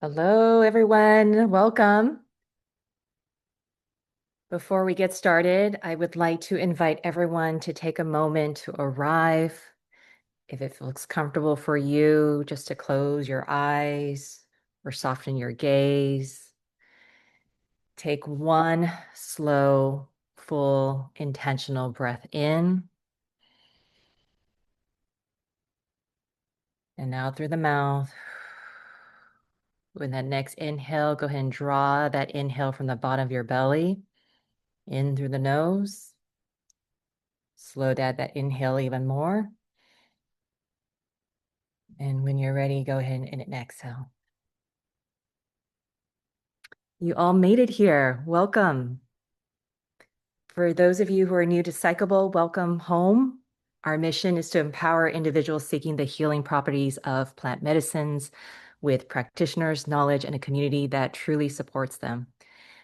Hello, everyone. Welcome. Before we get started, I would like to invite everyone to take a moment to arrive. If it feels comfortable for you, just to close your eyes or soften your gaze. Take one slow, full, intentional breath in and out through the mouth. With that next inhale, go ahead and draw that inhale from the bottom of your belly in through the nose. Slow down that inhale even more. And when you're ready, go ahead and exhale. You all made it here. Welcome. For those of you who are new to Psychable, welcome home. Our mission is to empower individuals seeking the healing properties of plant medicines with practitioners, knowledge, and a community that truly supports them.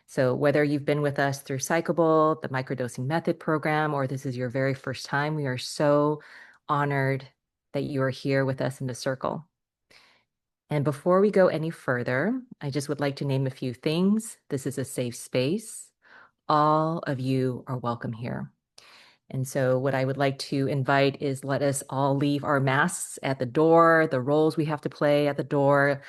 So whether you've been with us through Psychable, the microdosing method program, or this is your very first time, we are so honored that you are here with us in the circle. And before we go any further, I just would like to name a few things. This is a safe space. All of you are welcome here. And so what I would like to invite is let us all leave our masks at the door, the roles we have to play at the door,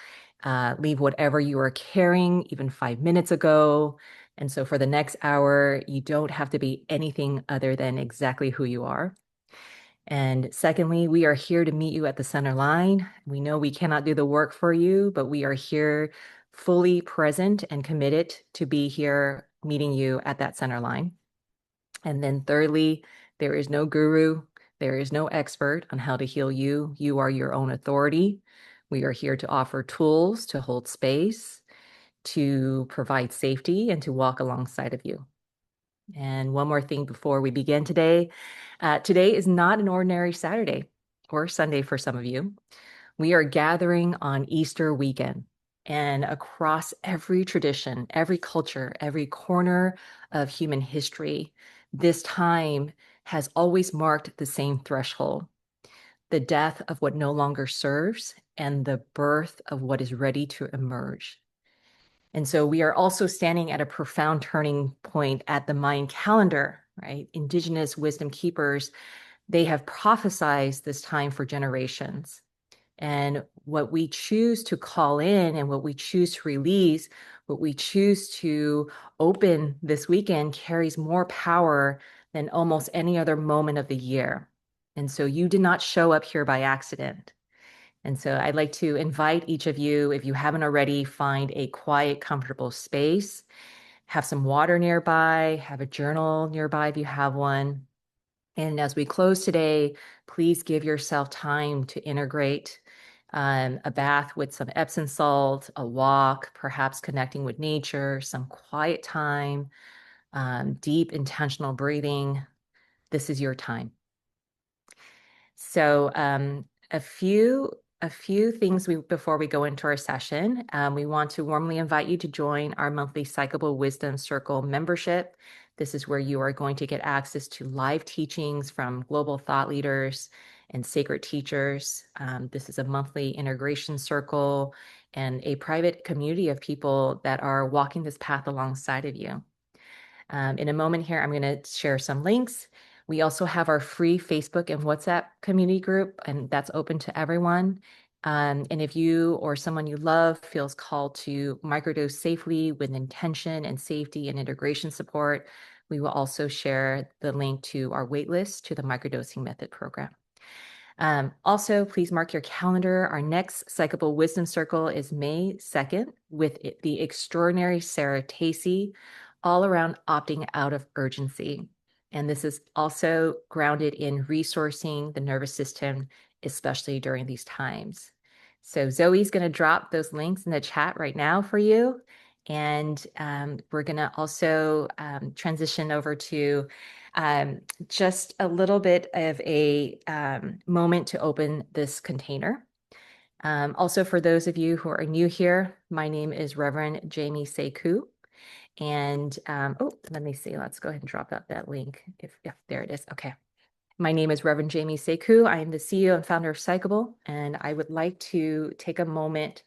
leave whatever you are carrying even 5 minutes ago. And so for the next hour, you don't have to be anything other than exactly who you are. And secondly, we are here to meet you at the center line. We know we cannot do the work for you, but we are here fully present and committed to be here meeting you at that center line. And then thirdly, there is no guru, there is no expert on how to heal you. You are your own authority. We are here to offer tools to hold space, to provide safety, and to walk alongside of you. And one more thing before we begin today. Today is not an ordinary Saturday or Sunday for some of you. We are gathering on Easter weekend. And across every tradition, every culture, every corner of human history, this time has always marked the same threshold: the death of what no longer serves and the birth of what is ready to emerge. And so we are also standing at a profound turning point at the Mayan calendar, right? Indigenous wisdom keepers, they have prophesized this time for generations. And what we choose to call in and what we choose to release, what we choose to open this weekend carries more power than almost any other moment of the year. And so you did not show up here by accident. And so I'd like to invite each of you, if you haven't already, find a quiet, comfortable space, have some water nearby, have a journal nearby if you have one. And as we close today, please give yourself time to integrate a bath with some Epsom salt, a walk, perhaps connecting with nature, some quiet time, deep intentional breathing. This is your time. So a few things before we go into our session. We want to warmly invite you to join our monthly Psychable Wisdom Circle membership. This is where you are going to get access to live teachings from global thought leaders and sacred teachers. This is a monthly integration circle and a private community of people that are walking this path alongside of you. In a moment here, I'm going to share some links. We also have our free Facebook and WhatsApp community group, and that's open to everyone. And if you or someone you love feels called to microdose safely with intention and safety and integration support, we will also share the link to our waitlist to the microdosing method program. Also, please mark your calendar. Our next Psychable Wisdom Circle is May 2nd with the extraordinary Sarah Tacey, all around opting out of urgency. And this is also grounded in resourcing the nervous system, especially during these times. So Zoe's going to drop those links in the chat right now for you. And we're going to also transition over to just a little bit of a moment to open this container. Also, for those of you who are new here, my name is Reverend Jamie Sekou. And let me see. Let's go ahead and drop out that link. If there it is. Okay. My name is Reverend Jamie Sekou. I am the CEO and founder of Psychable, and I would like to take a moment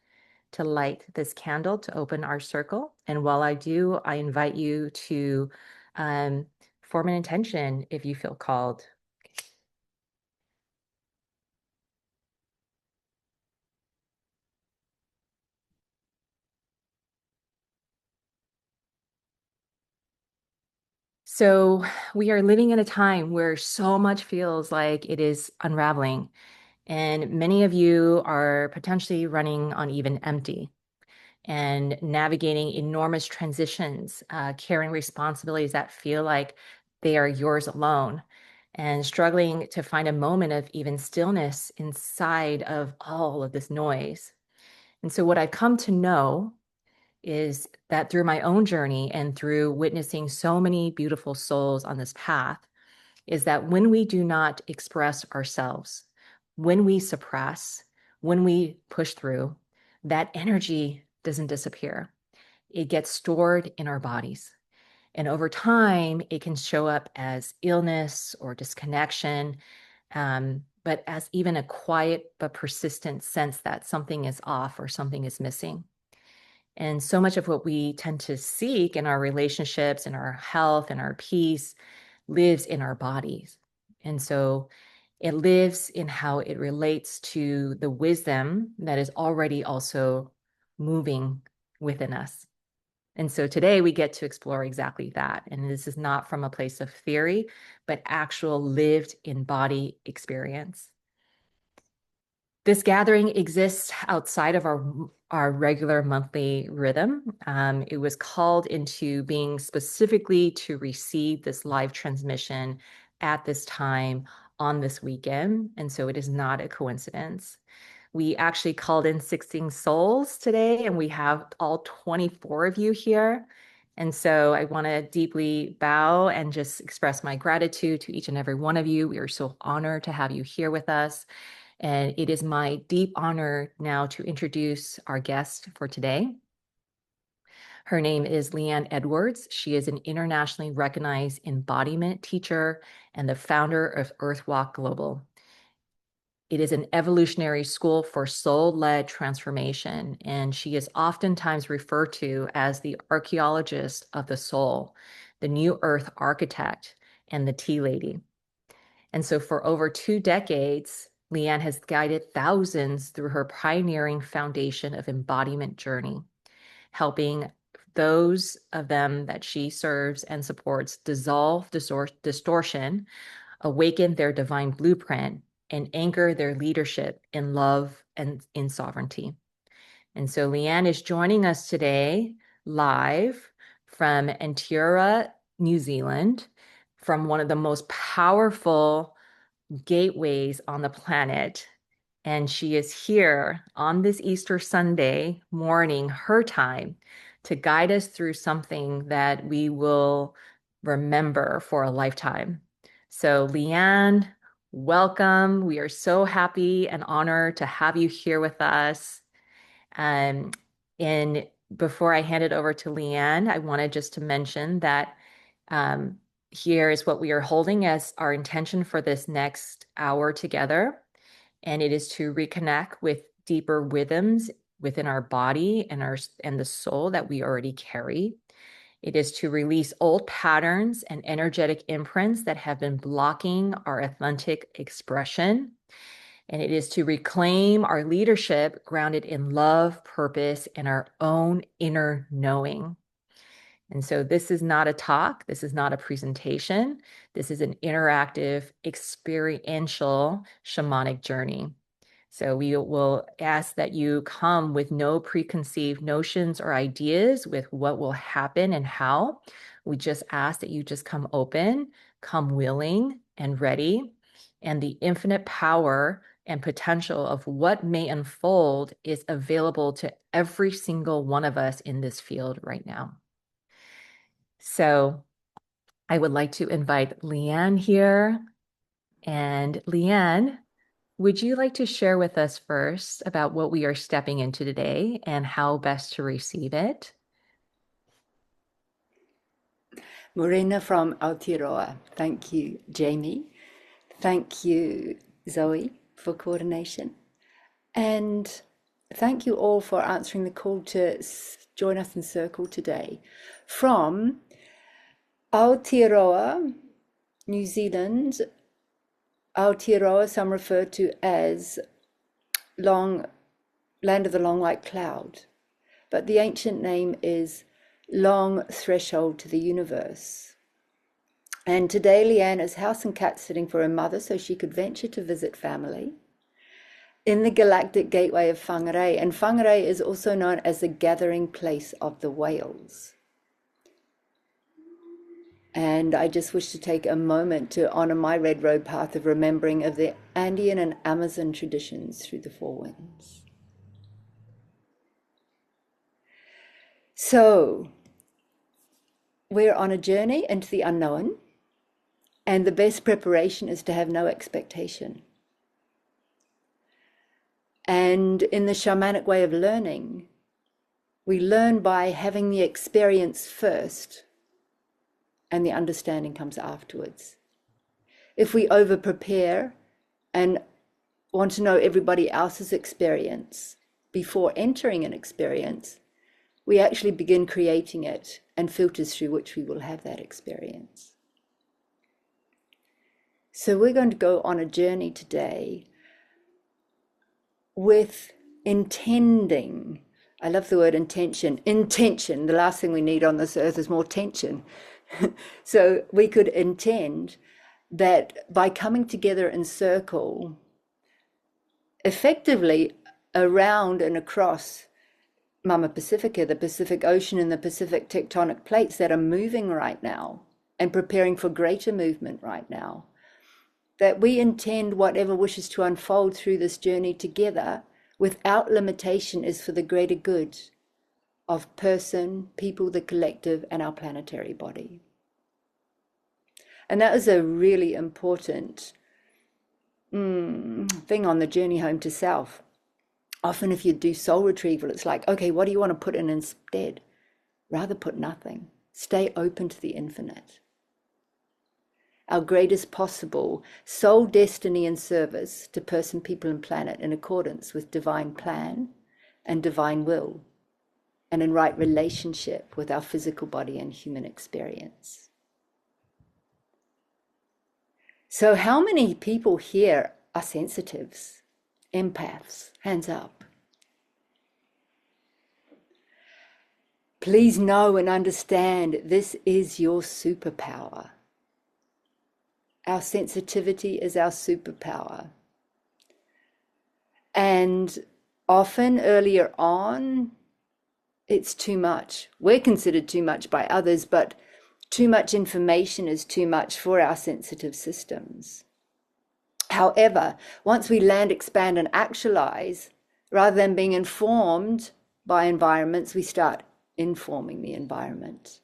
to light this candle to open our circle. And while I do, I invite you to form an intention if you feel called. So we are living in a time where so much feels like it is unraveling, and many of you are potentially running on even empty and navigating enormous transitions, carrying responsibilities that feel like they are yours alone, and struggling to find a moment of even stillness inside of all of this noise. And so, what I've come to know is that through my own journey and through witnessing so many beautiful souls on this path, is that when we do not express ourselves, when we suppress, when we push through, that energy doesn't disappear. It gets stored in our bodies. And over time, it can show up as illness or disconnection, but as even a quiet but persistent sense that something is off or something is missing. And so much of what we tend to seek in our relationships, in our health, and our peace lives in our bodies. And so it lives in how it relates to the wisdom that is already also moving within us. And so today we get to explore exactly that. And this is not from a place of theory, but actual lived in body experience. This gathering exists outside of our regular monthly rhythm. It was called into being specifically to receive this live transmission at this time on this weekend. And so it is not a coincidence. We actually called in 16 souls today, and we have all 24 of you here. And so I want to deeply bow and just express my gratitude to each and every one of you. We are so honored to have you here with us. And it is my deep honor now to introduce our guest for today. Her name is Leanne Edwards. She is an internationally recognized embodiment teacher and the founder of Earthwalk Global. It is an evolutionary school for soul-led transformation, and she is oftentimes referred to as the archaeologist of the soul, the new earth architect, and the tea lady. And so for over 2 decades, Leanne has guided thousands through her pioneering Foundation of Embodiment journey, helping those of them that she serves and supports dissolve distortion, awaken their divine blueprint, and anchor their leadership in love and in sovereignty. And so Leanne is joining us today live from Antigua, New Zealand, from one of the most powerful gateways on the planet. And she is here on this Easter Sunday morning, her time, to guide us through something that we will remember for a lifetime. So, Leanne, welcome. We are so happy and honored to have you here with us. Um, and before I hand it over to Leanne, I wanted just to mention that um, here is what we are holding as our intention for this next hour together. And it is to reconnect with deeper rhythms within our body and the soul that we already carry. It is to release old patterns and energetic imprints that have been blocking our authentic expression. And it is to reclaim our leadership grounded in love, purpose, and our own inner knowing. And so this is not a talk. This is not a presentation. This is an interactive, experiential shamanic journey. So we will ask that you come with no preconceived notions or ideas with what will happen and how. We just ask that you just come open, come willing and ready, and the infinite power and potential of what may unfold is available to every single one of us in this field right now. So I would like to invite Leanne here. And Leanne, would you like to share with us first about what we are stepping into today and how best to receive it? Morena from Aotearoa. Thank you, Jamie. Thank you, Zoe, for coordination. And thank you all for answering the call to join us in Circle today. From Aotearoa, New Zealand, Aotearoa, some refer to as land of the long white cloud, but the ancient name is long threshold to the universe. And today Leanne is house and cat sitting for her mother so she could venture to visit family in the galactic gateway of Whangarei. And Whangarei is also known as the gathering place of the whales. And I just wish to take a moment to honor my red road path of remembering of the Andean and Amazon traditions through the four winds. So we're on a journey into the unknown, and the best preparation is to have no expectation. And in the shamanic way of learning, we learn by having the experience first, and the understanding comes afterwards. If we over-prepare and want to know everybody else's experience before entering an experience, we actually begin creating it and filters through which we will have that experience. So we're going to go on a journey today with intending. I love the word intention. Intention. The last thing we need on this earth is more tension. So we could intend that by coming together in circle, effectively around and across Mama Pacifica, the Pacific Ocean and the Pacific tectonic plates that are moving right now and preparing for greater movement right now, that we intend whatever wishes to unfold through this journey together without limitation is for the greater good of person, people, the collective, and our planetary body. And that is a really important thing on the journey home to self. Often if you do soul retrieval, it's like, okay, what do you want to put in instead? Rather put nothing. Stay open to the infinite. Our greatest possible soul destiny and service to person, people, and planet in accordance with divine plan and divine will, and in right relationship with our physical body and human experience. So how many people here are sensitives, empaths? Hands up. Please know and understand this is your superpower. Our sensitivity is our superpower. And often earlier on, it's too much. We're considered too much by others, but too much information is too much for our sensitive systems. However, once we land, expand, and actualize, rather than being informed by environments, we start informing the environment.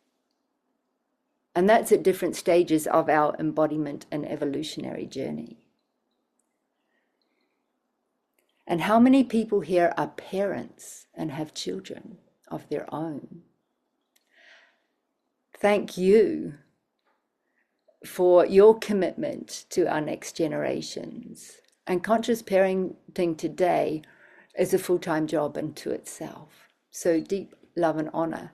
And that's at different stages of our embodiment and evolutionary journey. And how many people here are parents and have children of their own? Thank you for your commitment to our next generations. And conscious parenting today is a full-time job unto itself. So deep love and honor,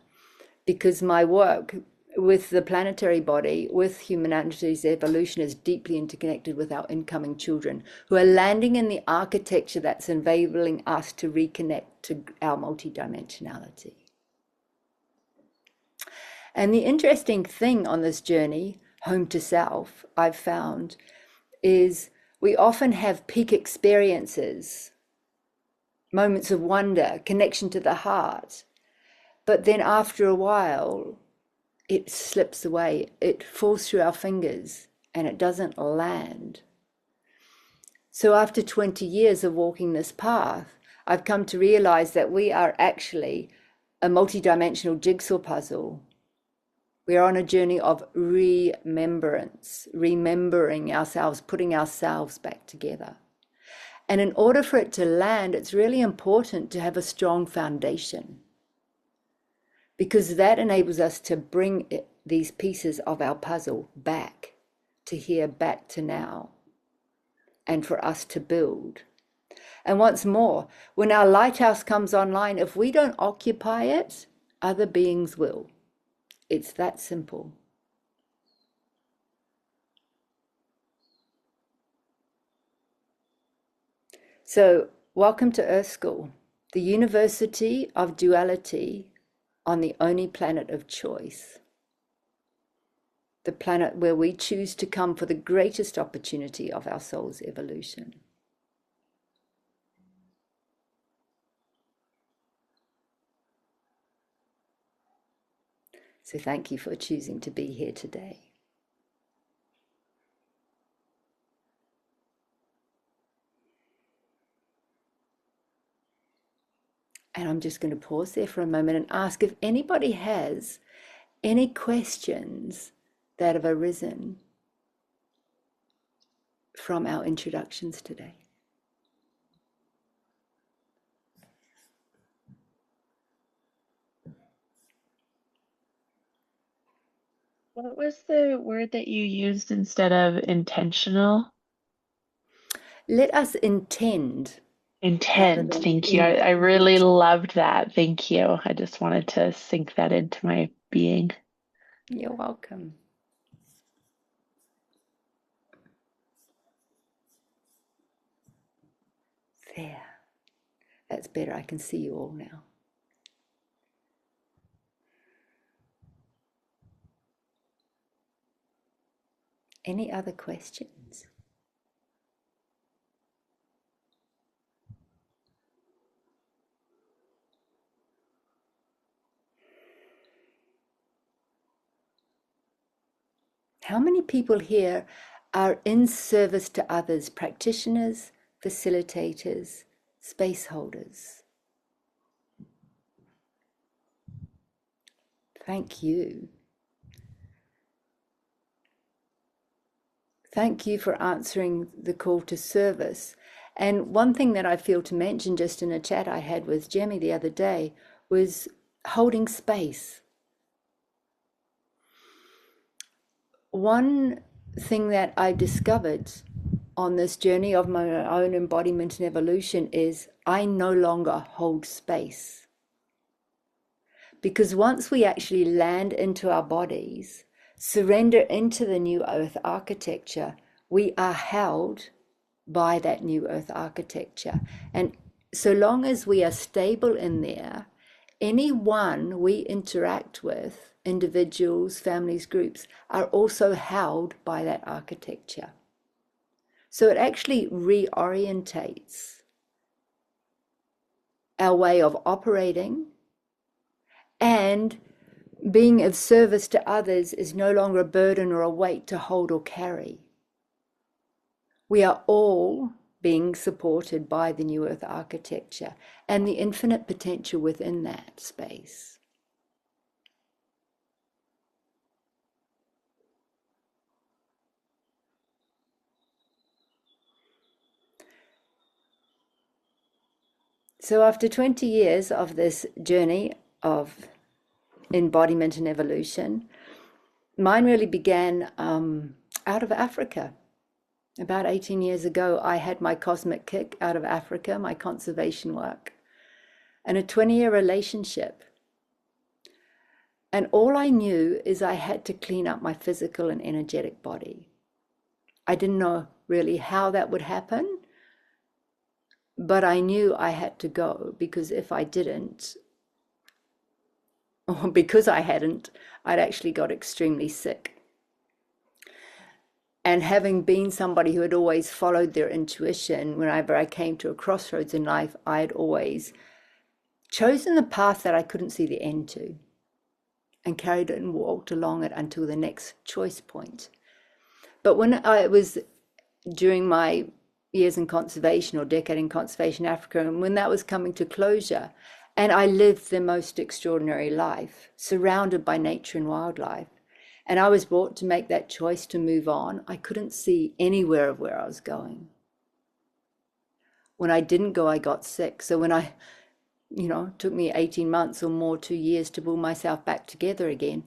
because my work with the planetary body, with humanity's evolution, is deeply interconnected with our incoming children who are landing in the architecture that's enabling us to reconnect to our multidimensionality. And the interesting thing on this journey, home to self, I've found, is we often have peak experiences, moments of wonder, connection to the heart. But then after a while, it slips away. It falls through our fingers and it doesn't land. So after 20 years of walking this path, I've come to realize that we are actually a multidimensional jigsaw puzzle. We are on a journey of remembrance, remembering ourselves, putting ourselves back together. And in order for it to land, it's really important to have a strong foundation, because that enables us to bring these pieces of our puzzle back to here, back to now, and for us to build. And once more, when our lighthouse comes online, if we don't occupy it, other beings will. It's that simple. So, welcome to Earth School, the University of Duality on the only planet of choice, the planet where we choose to come for the greatest opportunity of our soul's evolution. So thank you for choosing to be here today. And I'm just going to pause there for a moment and ask if anybody has any questions that have arisen from our introductions today. What was the word that you used instead of intentional? Let us intend rather Intent. than Thank you. I really intend. loved that. Thank you. I just wanted to sink that into my being. You're welcome. There. That's better. I can see you all now. Any other questions? How many people here are in service to others, practitioners, facilitators, space holders? Thank you. Thank you for answering the call to service. And one thing that I feel to mention just in a chat I had with Jemmy the other day was holding space. One thing that I discovered on this journey of my own embodiment and evolution is I no longer hold space. Because once we actually land into our bodies, surrender into the new earth architecture, we are held by that new earth architecture. And so long as we are stable in there, anyone we interact with, individuals, families, groups, are also held by that architecture. So it actually reorientates our way of operating, and being of service to others is no longer a burden or a weight to hold or carry. We are all being supported by the New Earth architecture and the infinite potential within that space. So after 20 years of this journey of embodiment and evolution, mine really began out of Africa. About 18 years ago, I had my cosmic kick out of Africa, my conservation work, and a 20-year relationship. And all I knew is I had to clean up my physical and energetic body. I didn't know really how that would happen, but I knew I had to go, because if I didn't, or because I hadn't, I'd actually got extremely sick. And having been somebody who had always followed their intuition, whenever I came to a crossroads in life, I'd always chosen the path that I couldn't see the end to, and carried it and walked along it until the next choice point. But when I was during my years in conservation, or decade in conservation Africa, and when that was coming to closure, and I lived the most extraordinary life, surrounded by nature and wildlife, and I was brought to make that choice to move on, I couldn't see anywhere of where I was going. When I didn't go, I got sick. So when it took me 18 months or more, 2 years to pull myself back together again,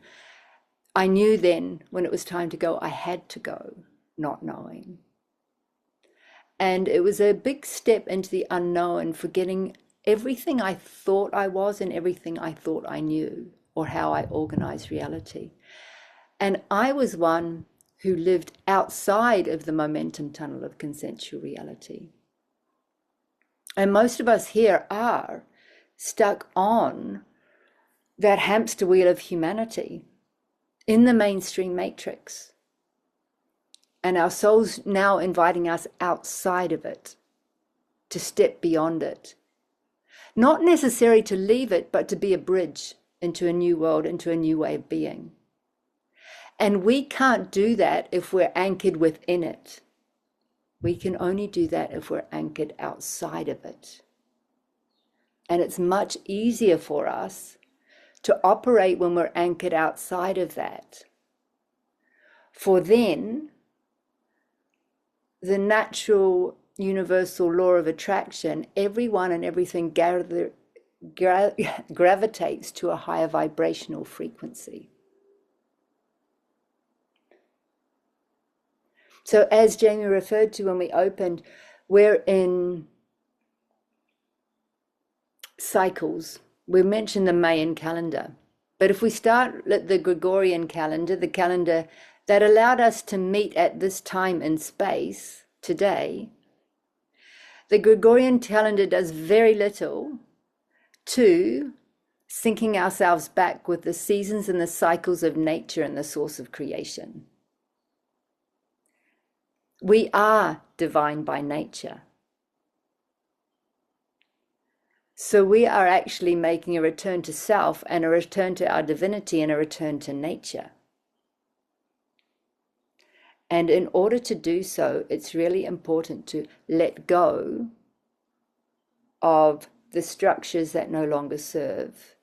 I knew then when it was time to go, I had to go, not knowing. And it was a big step into the unknown, forgetting everything I thought I was and everything I thought I knew, or how I organized reality. And I was one who lived outside of the momentum tunnel of consensual reality. And most of us here are stuck on that hamster wheel of humanity in the mainstream matrix. And our soul's now inviting us outside of it, to step beyond it. Not necessarily to leave it, but to be a bridge into a new world, into a new way of being. And we can't do that if we're anchored within it. We can only do that if we're anchored outside of it. And it's much easier for us to operate when we're anchored outside of that. For then, the natural universal law of attraction, everyone and everything gravitates to a higher vibrational frequency. So as Jamie referred to when we opened, we're in cycles. We mentioned the Mayan calendar. But if we start at the Gregorian calendar, the calendar that allowed us to meet at this time and space today, the Gregorian calendar does very little to syncing ourselves back with the seasons and the cycles of nature and the source of creation. We are divine by nature. So we are actually making a return to self and a return to our divinity and a return to nature. And in order to do so, it's really important to let go of the structures that no longer serve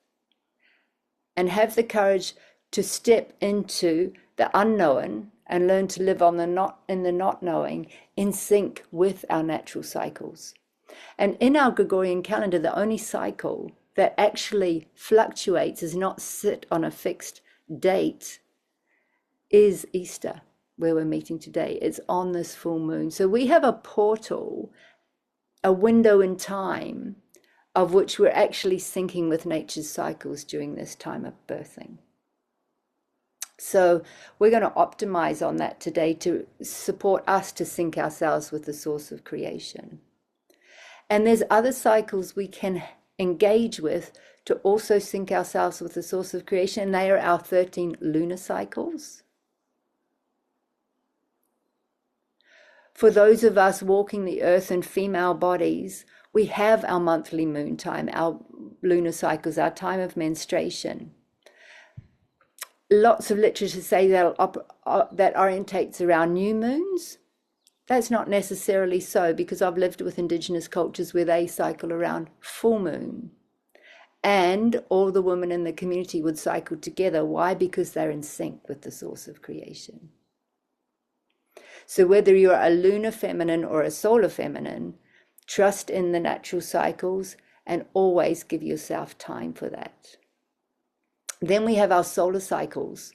and have the courage to step into the unknown and learn to live on in the not knowing, in sync with our natural cycles. And in our Gregorian calendar, the only cycle that actually fluctuates, does not sit on a fixed date, is Easter, where we're meeting today. It's on this full moon. So we have a portal, a window in time, of which we're actually syncing with nature's cycles during this time of birthing. So we're going to optimize on that today to support us to sync ourselves with the source of creation. And there's other cycles we can engage with to also sync ourselves with the source of creation. And they are our 13 lunar cycles. For those of us walking the earth in female bodies, we have our monthly moon time, our lunar cycles, our time of menstruation. Lots of literature say that orientates around new moons. That's not necessarily so, because I've lived with Indigenous cultures where they cycle around full moon. And all the women in the community would cycle together. Why? Because they're in sync with the source of creation. So whether you're a lunar feminine or a solar feminine, trust in the natural cycles and always give yourself time for that. Then we have our solar cycles,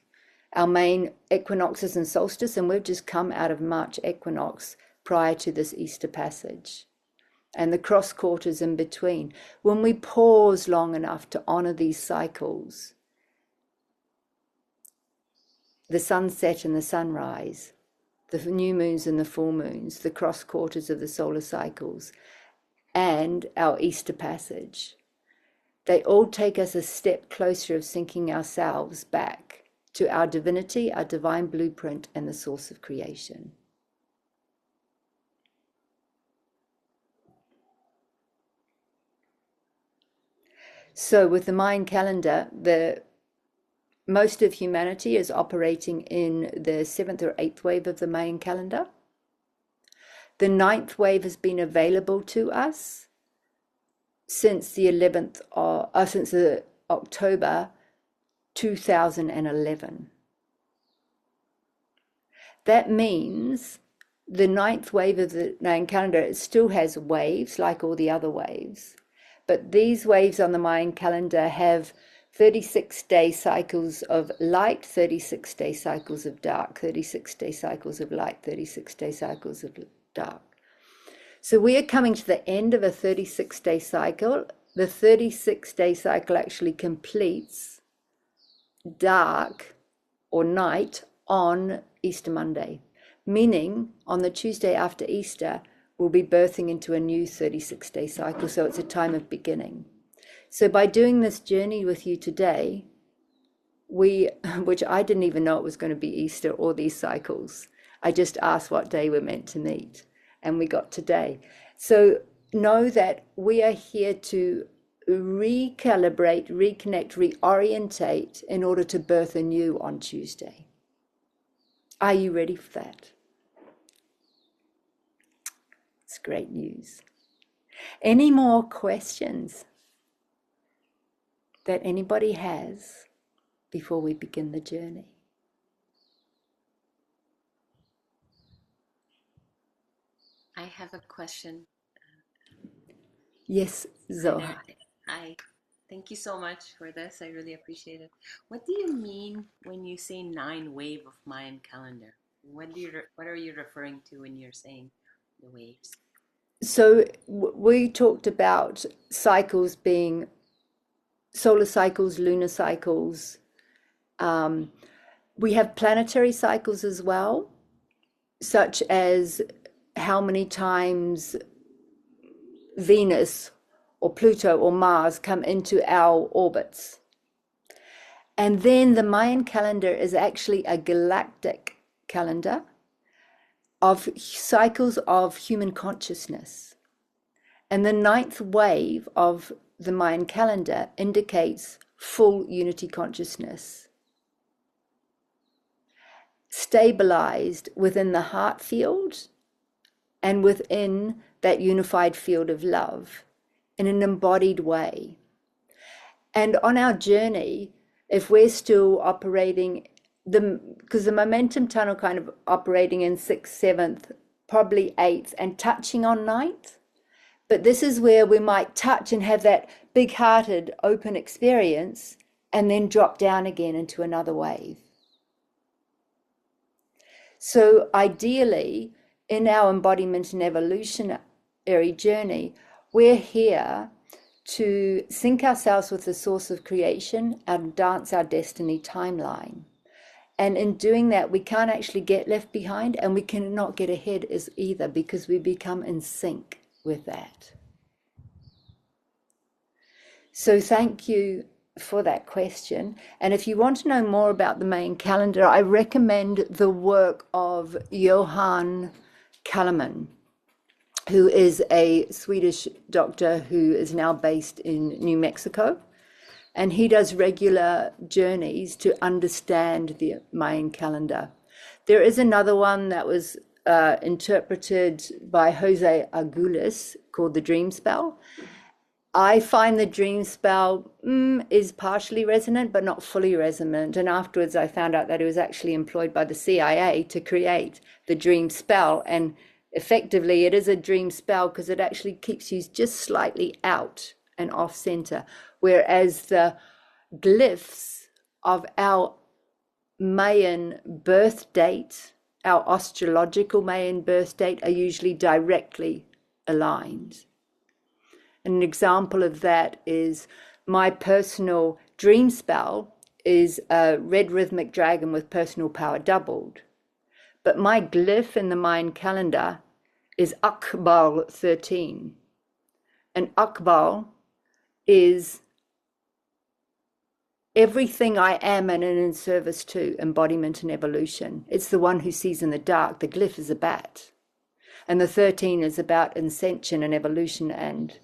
our main equinoxes and solstice, and we've just come out of March equinox prior to this Easter passage, and the cross quarters in between. When we pause long enough to honor these cycles, the sunset and the sunrise, the new moons and the full moons, the cross quarters of the solar cycles, and our Easter passage, they all take us a step closer of syncing ourselves back to our divinity, our divine blueprint, and the source of creation. So with the Mayan calendar, most of humanity is operating in the 7th or 8th wave of the Mayan calendar. The 9th wave has been available to us since the October 2011. That means the 9th wave of the Mayan calendar, it still has waves like all the other waves, but these waves on the Mayan calendar have 36-day cycles of light, 36-day cycles of dark, 36-day cycles of light, 36-day cycles of dark. So we are coming to the end of a 36-day cycle. The 36-day cycle actually completes dark or night on Easter Monday, meaning on the Tuesday after Easter, we'll be birthing into a new 36-day cycle. So it's a time of beginning. So by doing this journey with you today, which I didn't even know it was going to be Easter or these cycles. I just asked what day we're meant to meet, and we got today. So know that we are here to recalibrate, reconnect, reorientate in order to birth anew on Tuesday. Are you ready for that? It's great news. Any more questions that anybody has before we begin the journey? I have a question. Yes, Zoha. I thank you so much for this. I really appreciate it. What do you mean when you say 9 wave of Mayan calendar? What are you referring to when you're saying the waves? So we talked about cycles being solar cycles, lunar cycles. We have planetary cycles as well, such as how many times Venus or Pluto or Mars come into our orbits. And then the Mayan calendar is actually a galactic calendar of cycles of human consciousness. And the 9th wave of the Mayan calendar indicates full unity consciousness, stabilized within the heart field and within that unified field of love in an embodied way. And on our journey, if we're still operating, because the momentum tunnel kind of operating in 6th, 7th, probably 8th, and touching on 9th, but this is where we might touch and have that big-hearted, open experience and then drop down again into another wave. So ideally, in our embodiment and evolutionary journey, we're here to sync ourselves with the source of creation and dance our destiny timeline. And in doing that, we can't actually get left behind, and we cannot get ahead as either, because we become in sync with that. So thank you for that question. And if you want to know more about the Mayan calendar, I recommend the work of Johan Kalleman, who is a Swedish doctor who is now based in New Mexico. And he does regular journeys to understand the Mayan calendar. There is another one that was interpreted by Jose Arguelles called the Dream Spell. I find the dream spell is partially resonant, but not fully resonant. And afterwards, I found out that it was actually employed by the CIA to create the dream spell. And effectively, it is a dream spell because it actually keeps you just slightly out and off center. Whereas the glyphs of our Mayan birth date, our astrological Mayan birth date, are usually directly aligned. An example of that is my personal dream spell is a red rhythmic dragon with personal power doubled. But my glyph in the Mayan calendar is Akbal 13. And Akbal is everything I am and in service to embodiment and evolution. It's the one who sees in the dark. The glyph is a bat. And the 13 is about ascension and evolution and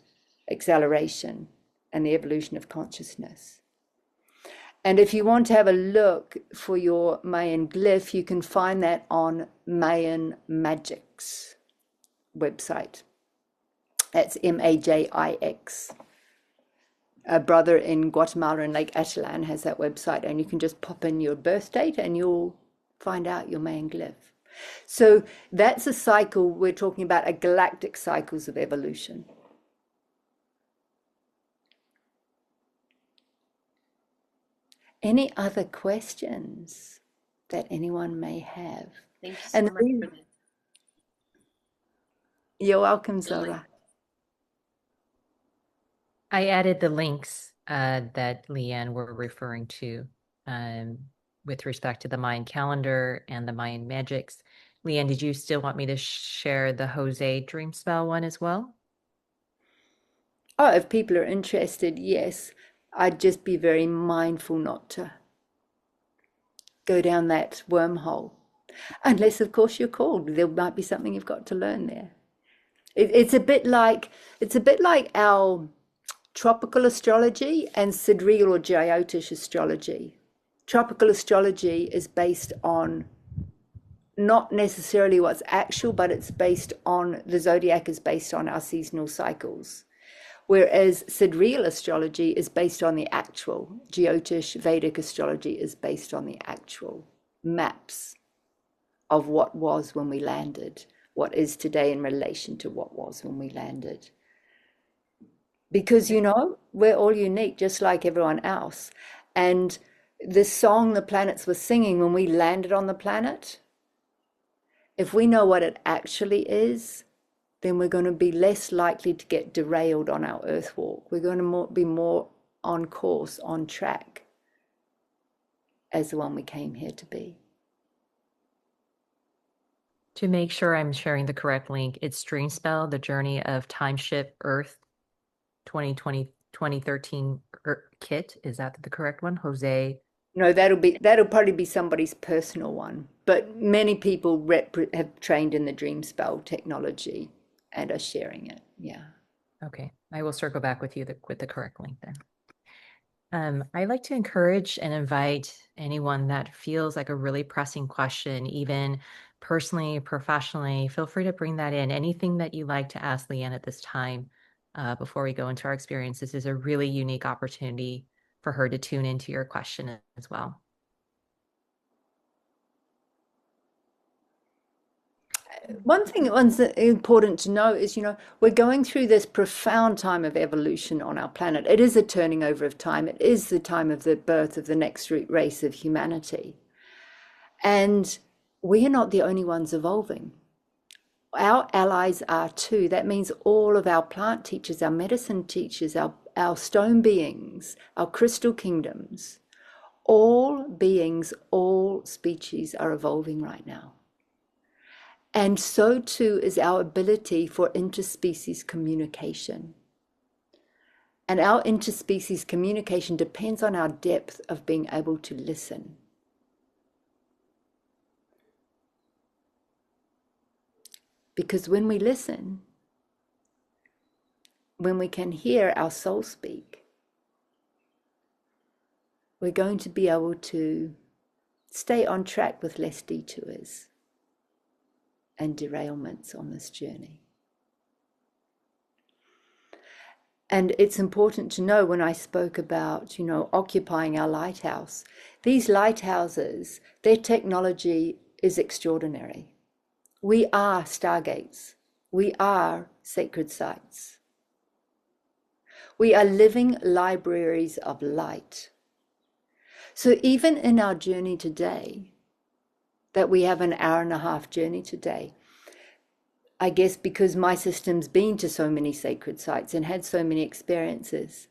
acceleration and the evolution of consciousness. And if you want to have a look for your Mayan glyph, you can find that on Mayan Magic's website. That's Majix. A brother in Guatemala and Lake Atitlán has that website, and you can just pop in your birth date and you'll find out your Mayan glyph. So that's a cycle we're talking about, a galactic cycles of evolution. Any other questions that anyone may have? Thank you so much for that. You're welcome, The link. Zora. I added the links that Leanne were referring to um, with respect to the Mayan calendar and the Mayan magics. Leanne, did you still want me to share the Jose dream spell one as well? Oh, if people are interested, yes. I'd just be very mindful not to go down that wormhole. Unless, of course, you're called. There might be something you've got to learn there. It's a bit like our tropical astrology and sidereal or Jyotish astrology. Tropical astrology is based on not necessarily what's actual, but it's based on the zodiac is based on our seasonal cycles. Whereas sidereal astrology is based on the actual. Jyotish Vedic astrology is based on the actual maps of what was when we landed, what is today in relation to what was when we landed. Because, we're all unique, just like everyone else. And the song the planets were singing when we landed on the planet, if we know what it actually is, then we're going to be less likely to get derailed on our earth walk. We're going to be more on course, on track, as the one we came here to be. To make sure I'm sharing the correct link, it's Dream Spell, The Journey of Time Ship Earth 2013 kit. Is that the correct one? Jose? No, that'll probably be somebody's personal one. But many people have trained in the dream spell technology and are sharing it. Yeah. Okay, I will circle back with you with the correct link then. I like to encourage and invite anyone that feels like a really pressing question, even personally, professionally, feel free to bring that in. Anything that you like to ask Leanne at this time before we go into our experience. This is a really unique opportunity for her to tune into your question as well. One thing that's important to know is, we're going through this profound time of evolution on our planet. It is a turning over of time. It is the time of the birth of the next race of humanity. And we are not the only ones evolving. Our allies are too. That means all of our plant teachers, our medicine teachers, our stone beings, our crystal kingdoms, all beings, all species are evolving right now. And so too is our ability for interspecies communication. And our interspecies communication depends on our depth of being able to listen. Because when we listen, when we can hear our soul speak, we're going to be able to stay on track with less detours and derailments on this journey. And it's important to know when I spoke about, occupying our lighthouse, these lighthouses, their technology is extraordinary. We are stargates. We are sacred sites. We are living libraries of light. So even in our journey today, that we have an hour and a half journey today, I guess because my system's been to so many sacred sites and had so many experiences,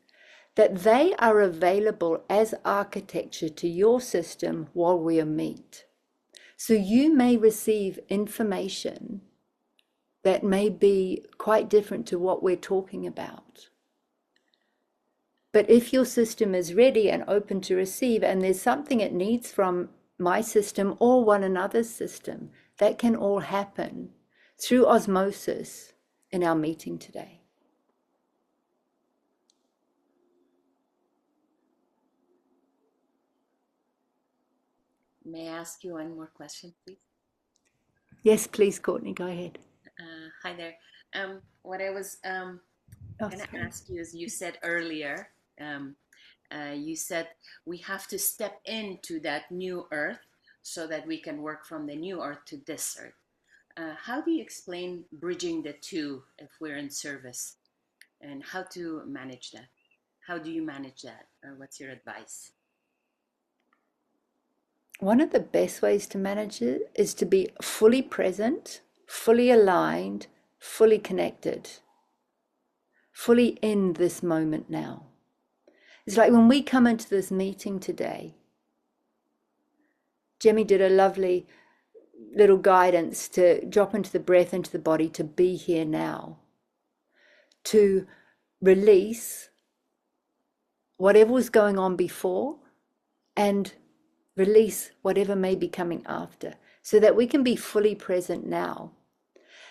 that they are available as architecture to your system while we meet. So you may receive information that may be quite different to what we're talking about. But if your system is ready and open to receive, and there's something it needs from my system or one another's system, that can all happen through osmosis in our meeting today. May I ask you one more question, please? Yes, please, Courtney, go ahead. Hi there. What I was going to ask you is, you said earlier, you said we have to step into that new earth so that we can work from the new earth to this earth. How do you explain bridging the two if we're in service, and how to manage that? How do you manage that? Or what's your advice? One of the best ways to manage it is to be fully present, fully aligned, fully connected, fully in this moment now. It's like when we come into this meeting today, Jemmy did a lovely little guidance to drop into the breath, into the body, to be here now, to release whatever was going on before and release whatever may be coming after, so that we can be fully present now.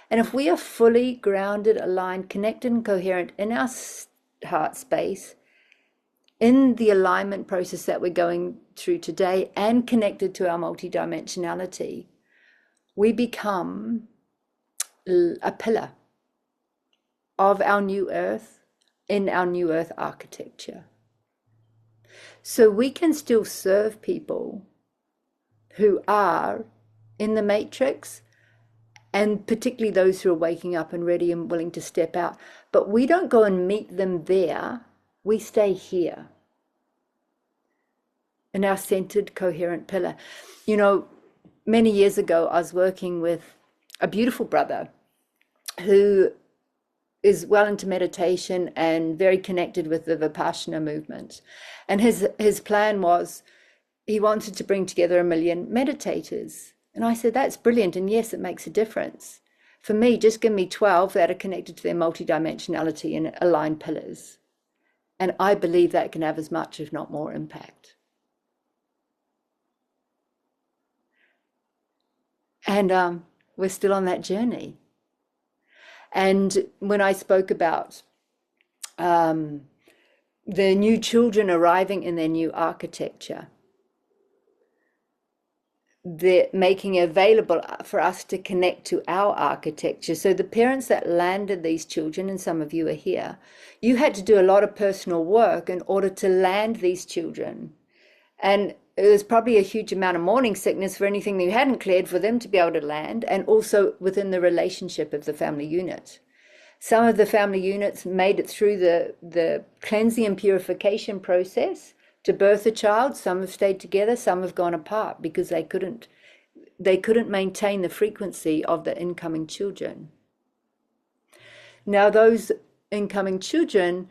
And if we are fully grounded, aligned, connected, and coherent in our heart space, in the alignment process that we're going through today, and connected to our multidimensionality, we become a pillar of our new earth, in our new earth architecture. So we can still serve people who are in the matrix, and particularly those who are waking up and ready and willing to step out. But we don't go and meet them there. We stay here in our centered, coherent pillar. You know, many years ago, I was working with a beautiful brother who is well into meditation and very connected with the Vipassana movement. And his plan was, he wanted to bring together 1 million meditators. And I said, that's brilliant. And yes, it makes a difference. For me, just give me 12 that are connected to their multidimensionality and aligned pillars. And I believe that can have as much, if not more, impact. And we're still on that journey. And when I spoke about the new children arriving in their new architecture, they're making it available for us to connect to our architecture. So the parents that landed these children, and some of you are here, you had to do a lot of personal work in order to land these children. And it was probably a huge amount of morning sickness for anything that you hadn't cleared for them to be able to land, and also within the relationship of the family unit. Some of the family units made it through the cleansing and purification process to birth a child. Some have stayed together, some have gone apart because they couldn't maintain the frequency of the incoming children. Now those incoming children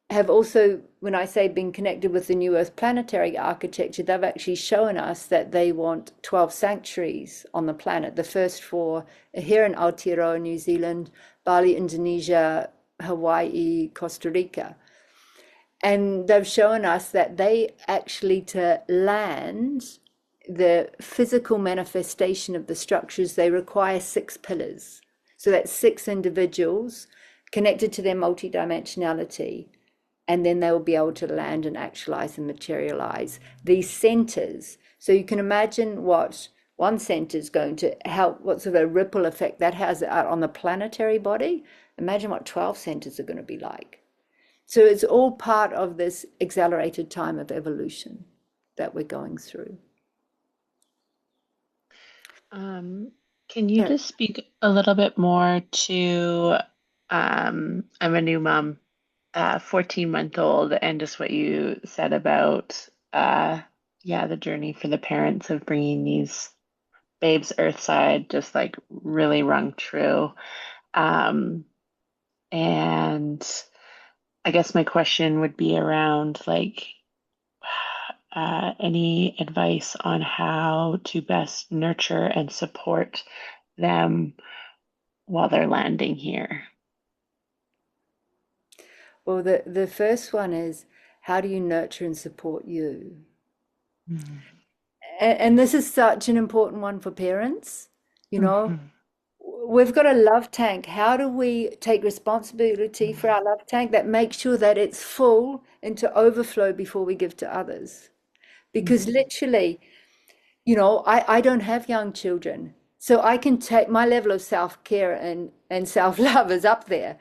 have also, when I say been connected with the new earth planetary architecture, they've actually shown us that they want 12 sanctuaries on the planet. The first 4 are here in Aotearoa, New Zealand, Bali, Indonesia, Hawaii, Costa Rica. And they've shown us that they actually, to land the physical manifestation of the structures, they require 6 pillars. So that's 6 individuals connected to their multidimensionality. And then they will be able to land and actualize and materialize these centers. So you can imagine what one center is going to help, what sort of a ripple effect that has out on the planetary body. Imagine what 12 centers are going to be like. So it's all part of this accelerated time of evolution that we're going through. Can you just speak a little bit more to, I'm a new mom, 14-month-old, and just what you said about, the journey for the parents of bringing these babes earthside, just like really rung true. And I guess my question would be around like any advice on how to best nurture and support them while they're landing here. Well, the first one is, how do you nurture and support you? Mm-hmm. And this is such an important one for parents. You know, we've got a love tank. How do we take responsibility for our love tank that makes sure that it's full and to overflow before we give to others? Because literally, you know, I don't have young children, so I can take my level of self-care and self-love is up there.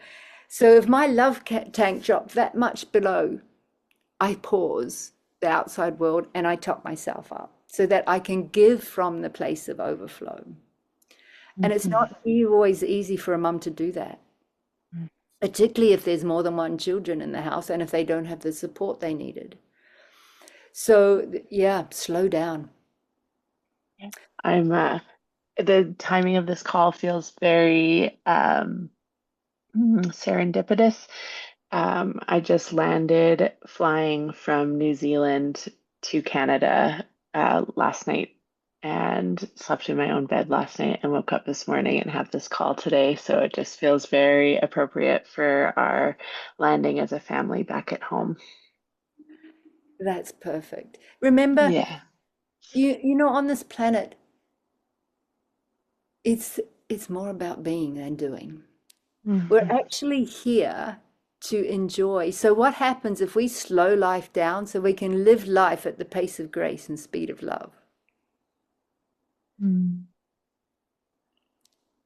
So if my love tank drops that much below, I pause the outside world and I top myself up so that I can give from the place of overflow. And it's not always easy for a mum to do that, particularly if there's more than one children in the house and if they don't have the support they needed. So yeah, slow down. I'm the timing of this call feels very Serendipitous. I just landed flying from New Zealand to Canada last night and slept in my own bed last night and woke up this morning and have this call today. So it just feels very appropriate for our landing as a family back at home. That's perfect. Remember, Yeah. you know, on this planet, it's more about being than doing. We're Mhm. actually here to enjoy. So what happens if we slow life down so we can live life at the pace of grace and speed of love? Mm.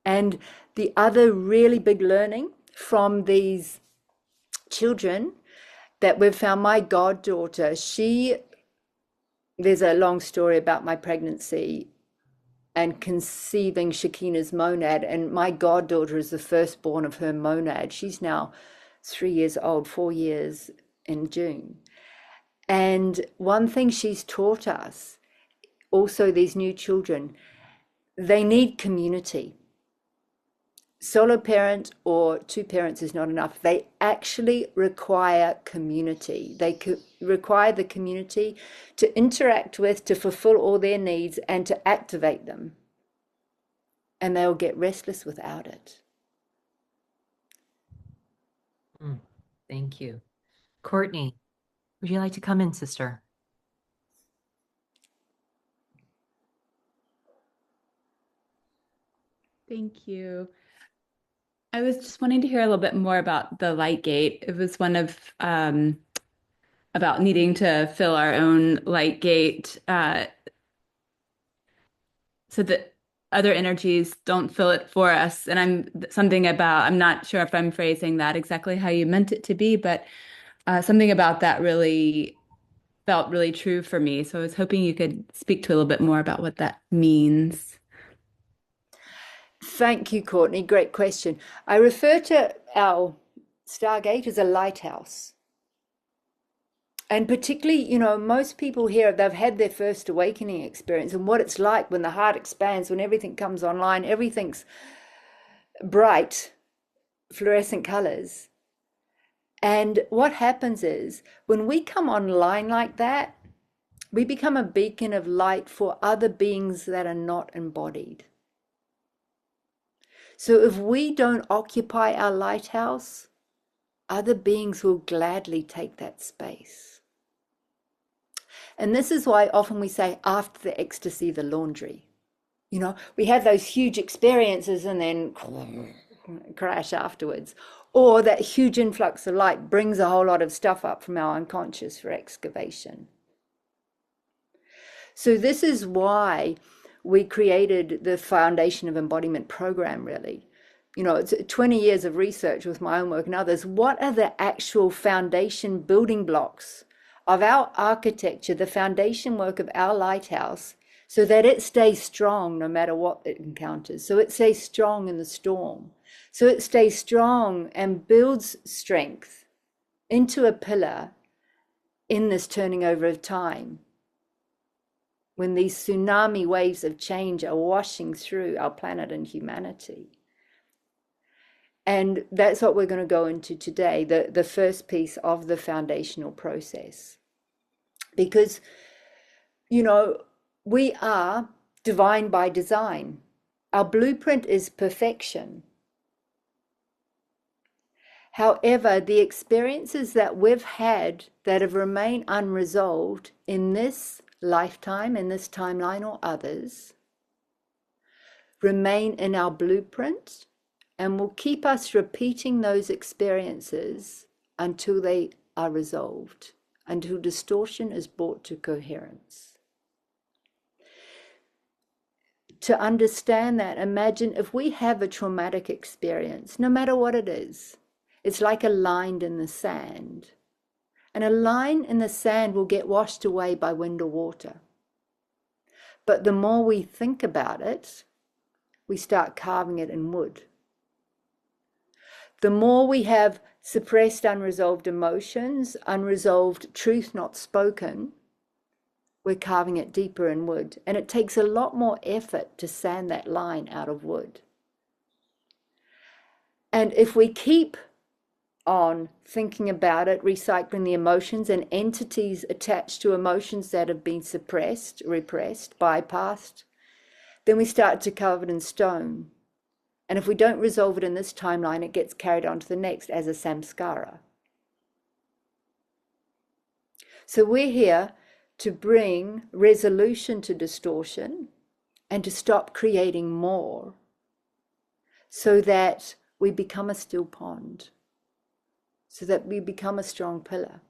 And the other really big learning from these children that we've found, my goddaughter, there's a long story about my pregnancy and conceiving Shakina's monad, and my goddaughter is the firstborn of her monad. She's now 3 years old, 4 years in June. And one thing she's taught us, also these new children, they need community. Solo parent or two parents is not enough. They actually require community. They require the community to interact with, to fulfill all their needs, and to activate them. And they'll get restless without it. Thank you. Courtney, would you like to come in, sister? Thank you. I was just wanting to hear a little bit more about the light gate. It was one of about needing to fill our own light gate so that other energies don't fill it for us. And I'm not sure if I'm phrasing that exactly how you meant it to be, but something about that really felt really true for me. So I was hoping you could speak to a little bit more about what that means. Thank you, Courtney. Great question. I refer to our Stargate as a lighthouse. And particularly, you know, most people here, they've had their first awakening experience and what it's like when the heart expands, when everything comes online, everything's bright, fluorescent colors. And what happens is when we come online like that, we become a beacon of light for other beings that are not embodied. So if we don't occupy our lighthouse, other beings will gladly take that space. And this is why often we say after the ecstasy, the laundry. You know, we have those huge experiences and then crash afterwards. Or that huge influx of light brings a whole lot of stuff up from our unconscious for excavation. So this is why we created the Foundation of Embodiment program, really. You know, it's 20 years of research with my own work and others. What are the actual foundation building blocks of our architecture, the foundation work of our lighthouse, so that it stays strong no matter what it encounters? So it stays strong in the storm. So it stays strong and builds strength into a pillar in this turning over of time, when these tsunami waves of change are washing through our planet and humanity. And that's what we're going to go into today, the first piece of the foundational process. Because, you know, we are divine by design. Our blueprint is perfection. However, the experiences that we've had that have remained unresolved in this lifetime, in this timeline or others, remain in our blueprint and will keep us repeating those experiences until they are resolved, until distortion is brought to coherence. To understand that, imagine if we have a traumatic experience, no matter what it is, it's like a line in the sand. And a line in the sand will get washed away by wind or water. But the more we think about it, we start carving it in wood. The more we have suppressed, unresolved emotions, unresolved truth not spoken, we're carving it deeper in wood. And it takes a lot more effort to sand that line out of wood. And if we keep on thinking about it, recycling the emotions and entities attached to emotions that have been suppressed, repressed, bypassed, then we start to cover it in stone. And if we don't resolve it in this timeline, it gets carried on to the next as a samskara. So we're here to bring resolution to distortion and to stop creating more so that we become a still pond, so that we become a strong pillar.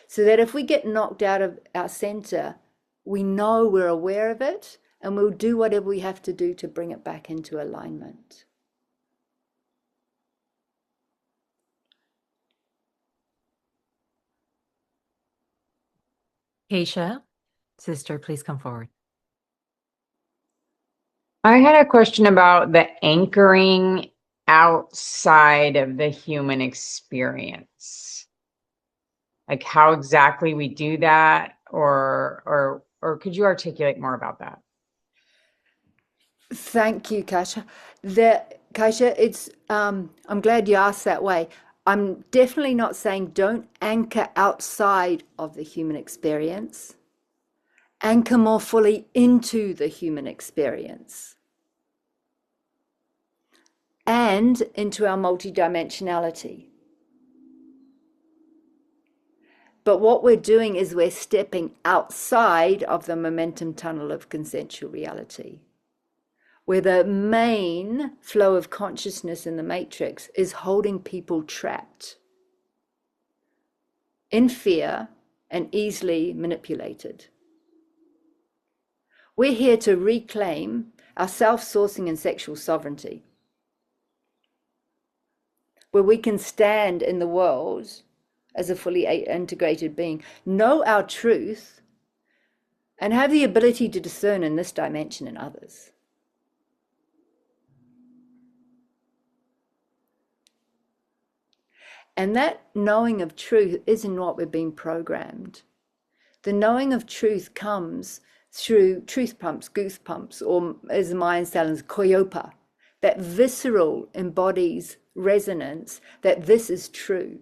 So that if we get knocked out of our center, we know we're aware of it and we'll do whatever we have to do to bring it back into alignment. Keisha, sister, please come forward. I had a question about the anchoring outside of the human experience. Like how exactly we do that, or could you articulate more about that? Thank you, Kasha. Kasha, I'm glad you asked that way. I'm definitely not saying don't anchor outside of the human experience. Anchor more fully into the human experience and into our multidimensionality. But what we're doing is we're stepping outside of the momentum tunnel of consensual reality, where the main flow of consciousness in the matrix is holding people trapped in fear and easily manipulated. We're here to reclaim our self-sourcing and sexual sovereignty, where we can stand in the world as a fully integrated being, know our truth, and have the ability to discern in this dimension in others. And that knowing of truth isn't what we're being programmed. The knowing of truth comes through truth pumps, goose pumps, or as the Mayan Salons, koyopa. That visceral embodies resonance that this is true.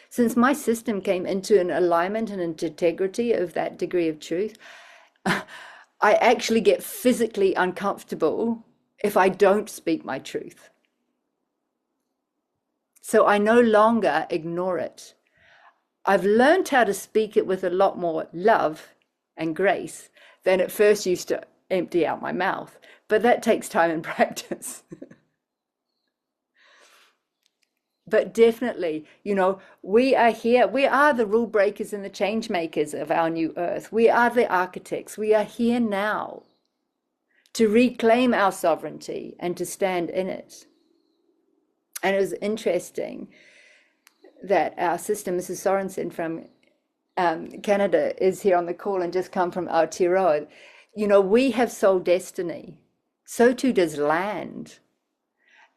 Since my system came into an alignment and an integrity of that degree of truth, I actually get physically uncomfortable if I don't speak my truth. So I no longer ignore it. I've learned how to speak it with a lot more love and grace than at first used to empty out my mouth. But that takes time and practice. But definitely, we are here. We are the rule breakers and the change makers of our new earth. We are the architects. We are here now to reclaim our sovereignty and to stand in it. And it was interesting that our sister, Mrs. Sorensen from Canada, is here on the call and just come from Aotearoa. We have soul destiny. So too does land.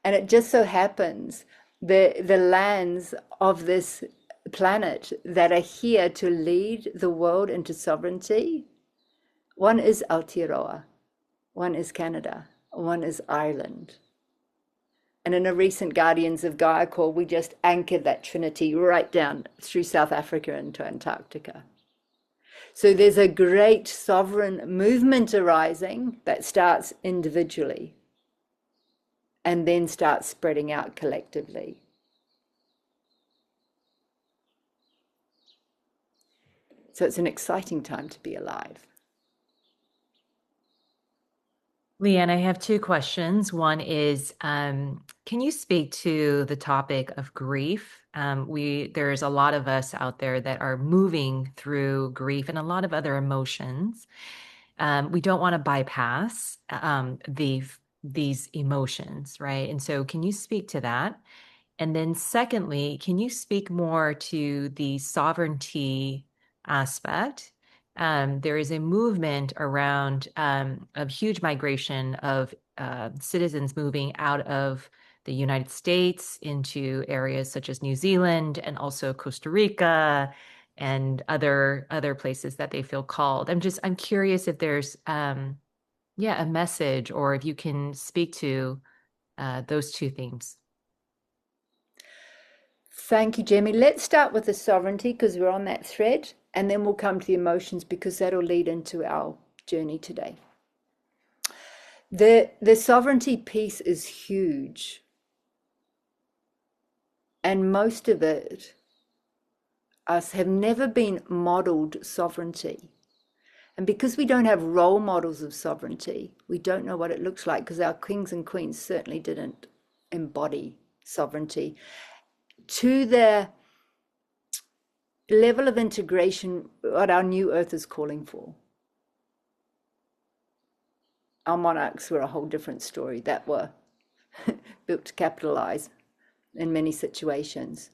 And it just so happens the lands of this planet that are here to lead the world into sovereignty. One is Aotearoa, one is Canada, one is Ireland. And in a recent Guardians of Gaia call, we just anchored that trinity right down through South Africa into Antarctica. So there's a great sovereign movement arising that starts individually and then starts spreading out collectively. So it's an exciting time to be alive. Leanne, I have two questions. One is, can you speak to the topic of grief? There's a lot of us out there that are moving through grief and a lot of other emotions. We don't want to bypass these emotions, right? And so can you speak to that? And then secondly, can you speak more to the sovereignty aspect? There is a movement around a huge migration of citizens moving out of the United States into areas such as New Zealand and also Costa Rica and other places that they feel called. I'm curious if there's yeah, a message, or if you can speak to those two themes. Thank you, Jamie. Let's start with the sovereignty because we're on that thread, and then we'll come to the emotions because that'll lead into our journey today. The sovereignty piece is huge, and most of us have never been modeled sovereignty. And because we don't have role models of sovereignty, we don't know what it looks like, because our kings and queens certainly didn't embody sovereignty to the level of integration what our new earth is calling for. Our monarchs were a whole different story that were built to capitalize in many situations.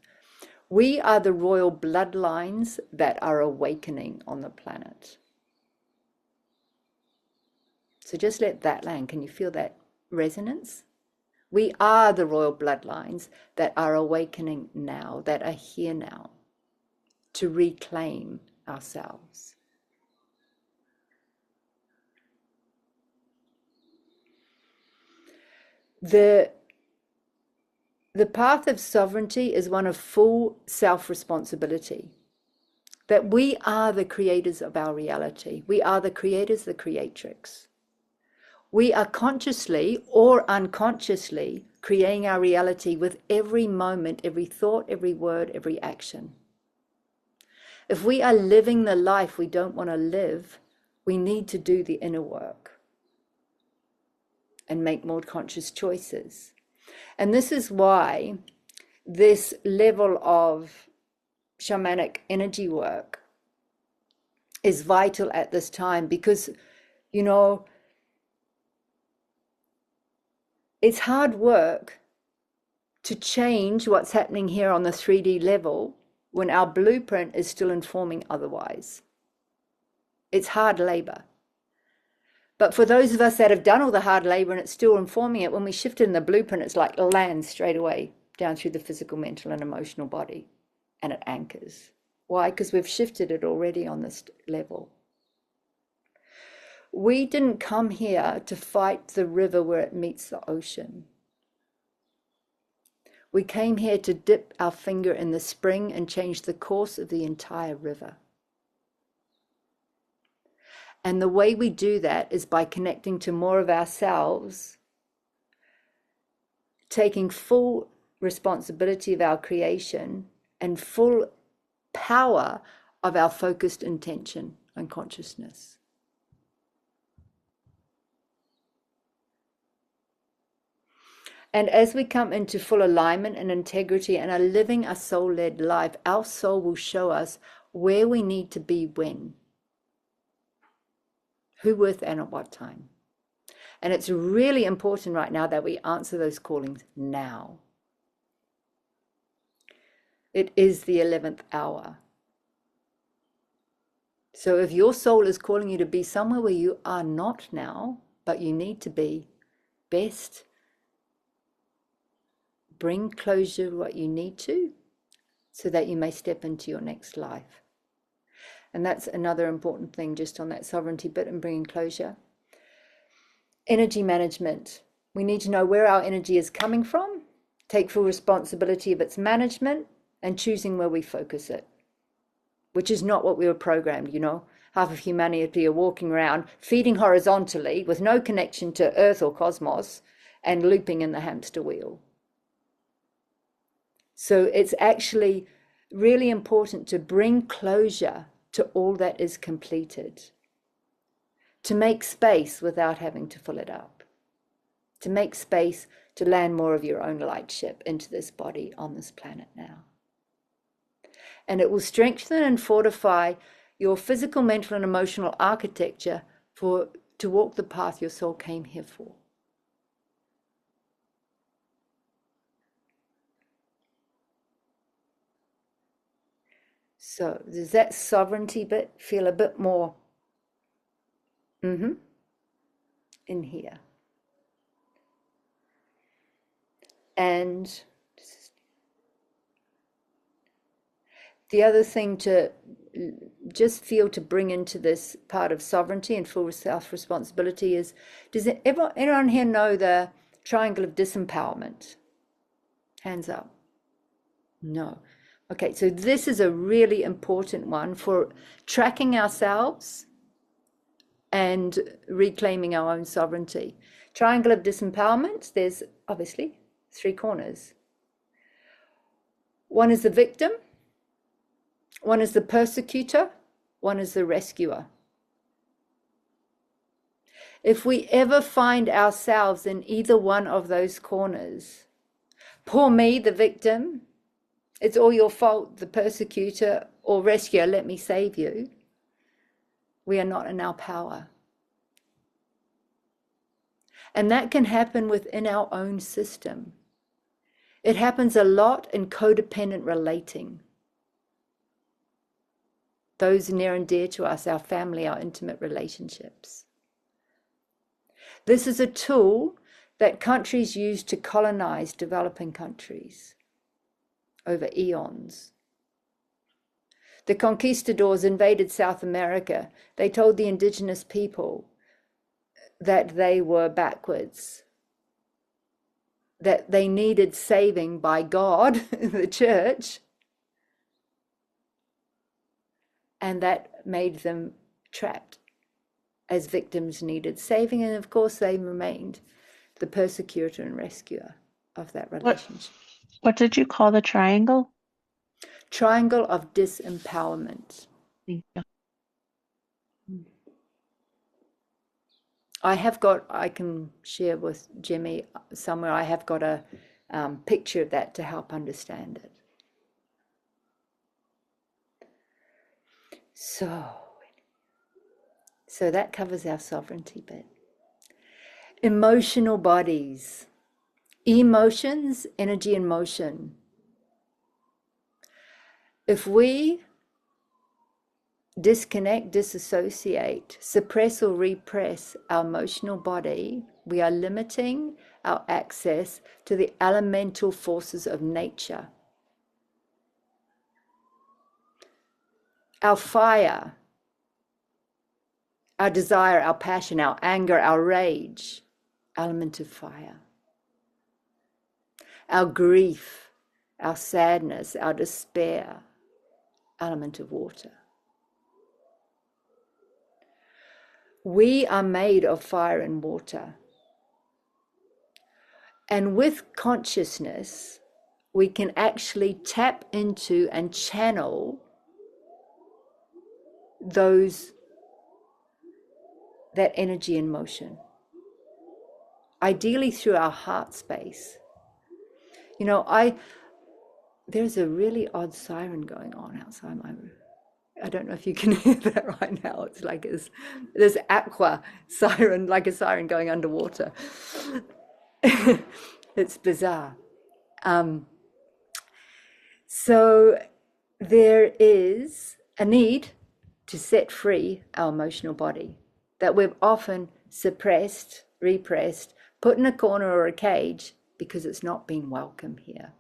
We are the royal bloodlines that are awakening on the planet. So just let that land. Can you feel that resonance? We are the royal bloodlines that are awakening now, that are here now to reclaim ourselves. The path of sovereignty is one of full self-responsibility. That we are the creators of our reality. We are the creators, the creatrix. We are consciously or unconsciously creating our reality with every moment, every thought, every word, every action. If we are living the life we don't want to live, we need to do the inner work and make more conscious choices. And this is why this level of shamanic energy work is vital at this time, because, you know, it's hard work to change what's happening here on the 3D level when our blueprint is still informing otherwise. It's hard labor. But for those of us that have done all the hard labor and it's still informing it, when we shift it in the blueprint, it's like lands straight away down through the physical, mental, and emotional body, and it anchors. Why? Because we've shifted it already on this level. We didn't come here to fight the river where it meets the ocean. We came here to dip our finger in the spring and change the course of the entire river. And the way we do that is by connecting to more of ourselves, taking full responsibility of our creation and full power of our focused intention and consciousness. And as we come into full alignment and integrity and are living a soul-led life, our soul will show us where we need to be when, who with, and at what time. And it's really important right now that we answer those callings now. It is the 11th hour. So if your soul is calling you to be somewhere where you are not now, but you need to be, best bring closure to what you need to, so that you may step into your next life. And that's another important thing just on that sovereignty bit and bringing closure. Energy management. We need to know where our energy is coming from, take full responsibility of its management, and choosing where we focus it, which is not what we were programmed, you know. Half of humanity are walking around feeding horizontally with no connection to Earth or cosmos and looping in the hamster wheel. So it's actually really important to bring closure to all that is completed, to make space without having to fill it up, to make space to land more of your own light ship into this body on this planet now. And it will strengthen and fortify your physical, mental, and emotional architecture to walk the path your soul came here for. So does that sovereignty bit feel a bit more in here? And the other thing to just feel to bring into this part of sovereignty and full self-responsibility is, does anyone here know the triangle of disempowerment? Hands up. No. Okay, so this is a really important one for tracking ourselves and reclaiming our own sovereignty. Triangle of disempowerment, there's obviously 3 corners. One is the victim, one is the persecutor, one is the rescuer. If we ever find ourselves in either one of those corners, poor me, the victim, it's all your fault, the persecutor, or rescuer, let me save you, we are not in our power. And that can happen within our own system. It happens a lot in codependent relating. Those near and dear to us, our family, our intimate relationships. This is a tool that countries use to colonize developing countries over eons. The conquistadors invaded South America. They told the indigenous people that they were backwards, that they needed saving by God, the church, and that made them trapped as victims needed saving. And of course, they remained the persecutor and rescuer of that relationship. What did you call the triangle? Triangle of disempowerment. Thank you. I can share with Jimmy somewhere, I have got a picture of that to help understand it. So that covers our sovereignty bit. Emotional bodies. Emotions, energy and motion. If we disconnect, disassociate, suppress or repress our emotional body, we are limiting our access to the elemental forces of nature. Our fire, our desire, our passion, our anger, our rage, element of fire. Our grief, our sadness, our despair, element of water. We are made of fire and water. And with consciousness, we can actually tap into and channel that energy and motion. Ideally through our heart space. You know, there's a really odd siren going on outside my room. I don't know if you can hear that right now. It's like there's aqua siren, like a siren going underwater. It's bizarre. So there is a need to set free our emotional body that we've often suppressed, repressed, put in a corner or a cage because it's not been welcome here.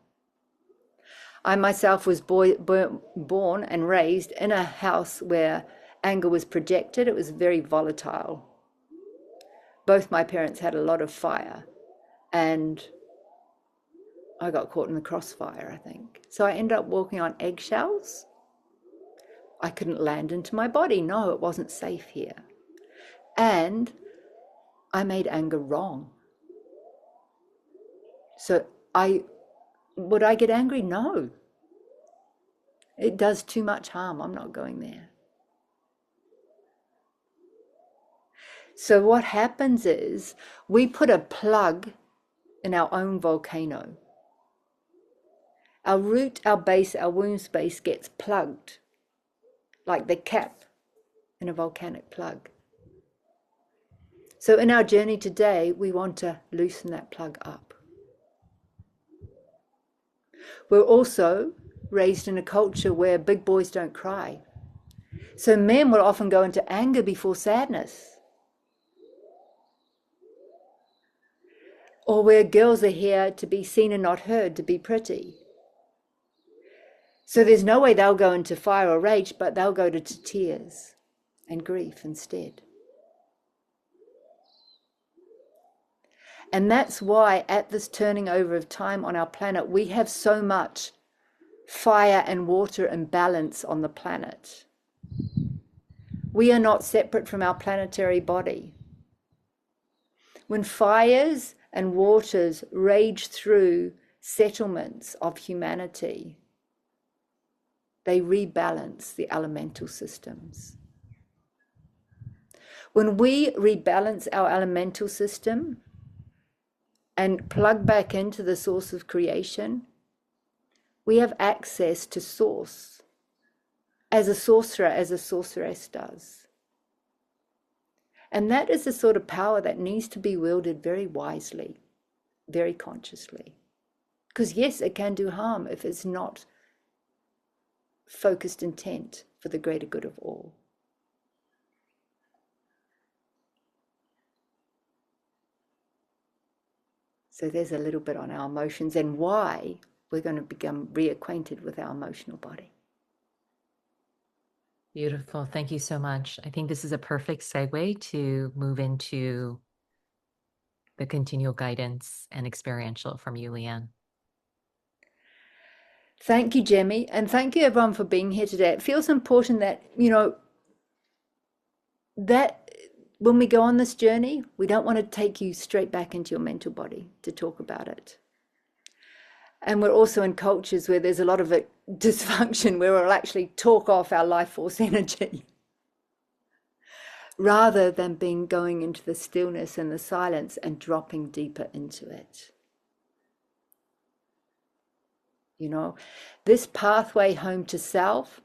I myself was born and raised in a house where anger was projected. It was very volatile. Both my parents had a lot of fire, and I got caught in the crossfire, I think. So I ended up walking on eggshells. I couldn't land into my body. No, it wasn't safe here. And I made anger wrong. So would I get angry? No. It does too much harm. I'm not going there. So what happens is we put a plug in our own volcano. Our root, our base, our womb space gets plugged like the cap in a volcanic plug. So in our journey today, we want to loosen that plug up. We're also raised in a culture where big boys don't cry. So men will often go into anger before sadness. Or where girls are here to be seen and not heard, to be pretty. So there's no way they'll go into fire or rage, but they'll go to tears and grief instead. And that's why at this turning over of time on our planet, we have so much fire and water imbalance on the planet. We are not separate from our planetary body. When fires and waters rage through settlements of humanity, they rebalance the elemental systems. When we rebalance our elemental system and plug back into the source of creation, we have access to source as a sorcerer, as a sorceress does. And that is the sort of power that needs to be wielded very wisely, very consciously. Because yes, it can do harm if it's not focused intent for the greater good of all. So there's a little bit on our emotions and why we're going to become reacquainted with our emotional body. Beautiful. Thank you so much. I think this is a perfect segue to move into the continual guidance and experiential from you, Leanne. Thank you, Jemmy, and thank you everyone for being here today. It feels important that, that when we go on this journey, we don't want to take you straight back into your mental body to talk about it. And we're also in cultures where there's a lot of dysfunction where we'll actually talk off our life force energy rather than going into the stillness and the silence and dropping deeper into it. This pathway home to self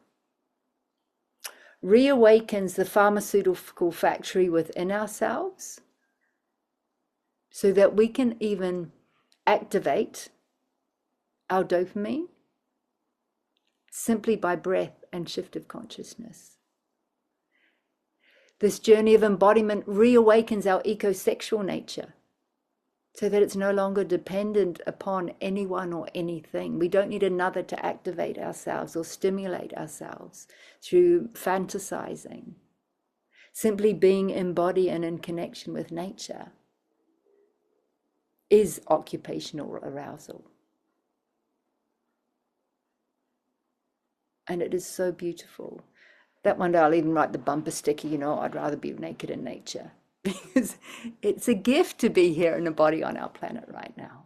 reawakens the pharmaceutical factory within ourselves so that we can even activate our dopamine simply by breath and shift of consciousness. This journey of embodiment reawakens our ecosexual nature so that it's no longer dependent upon anyone or anything. We don't need another to activate ourselves or stimulate ourselves through fantasizing. Simply being embodied and in connection with nature is occupational arousal. And it is so beautiful. That one day I'll even write the bumper sticker, I'd rather be naked in nature. Because it's a gift to be here in a body on our planet right now.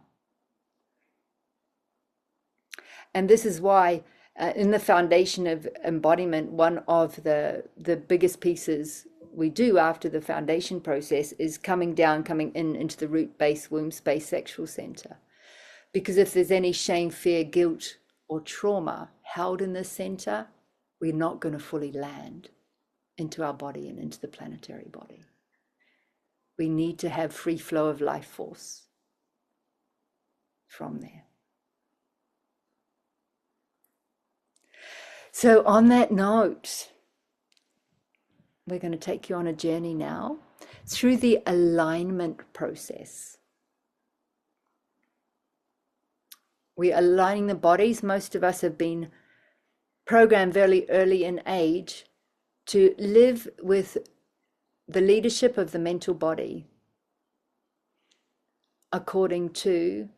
And this is why in the Foundation of Embodiment, one of the biggest pieces we do after the foundation process is coming in into the root-based womb space sexual center. Because if there's any shame, fear, guilt, or trauma held in this center, we're not going to fully land into our body and into the planetary body. We need to have free flow of life force from there. So on that note, we're going to take you on a journey now through the alignment process. We're aligning the bodies. Most of us have been programmed very early in age to live with the leadership of the mental body according to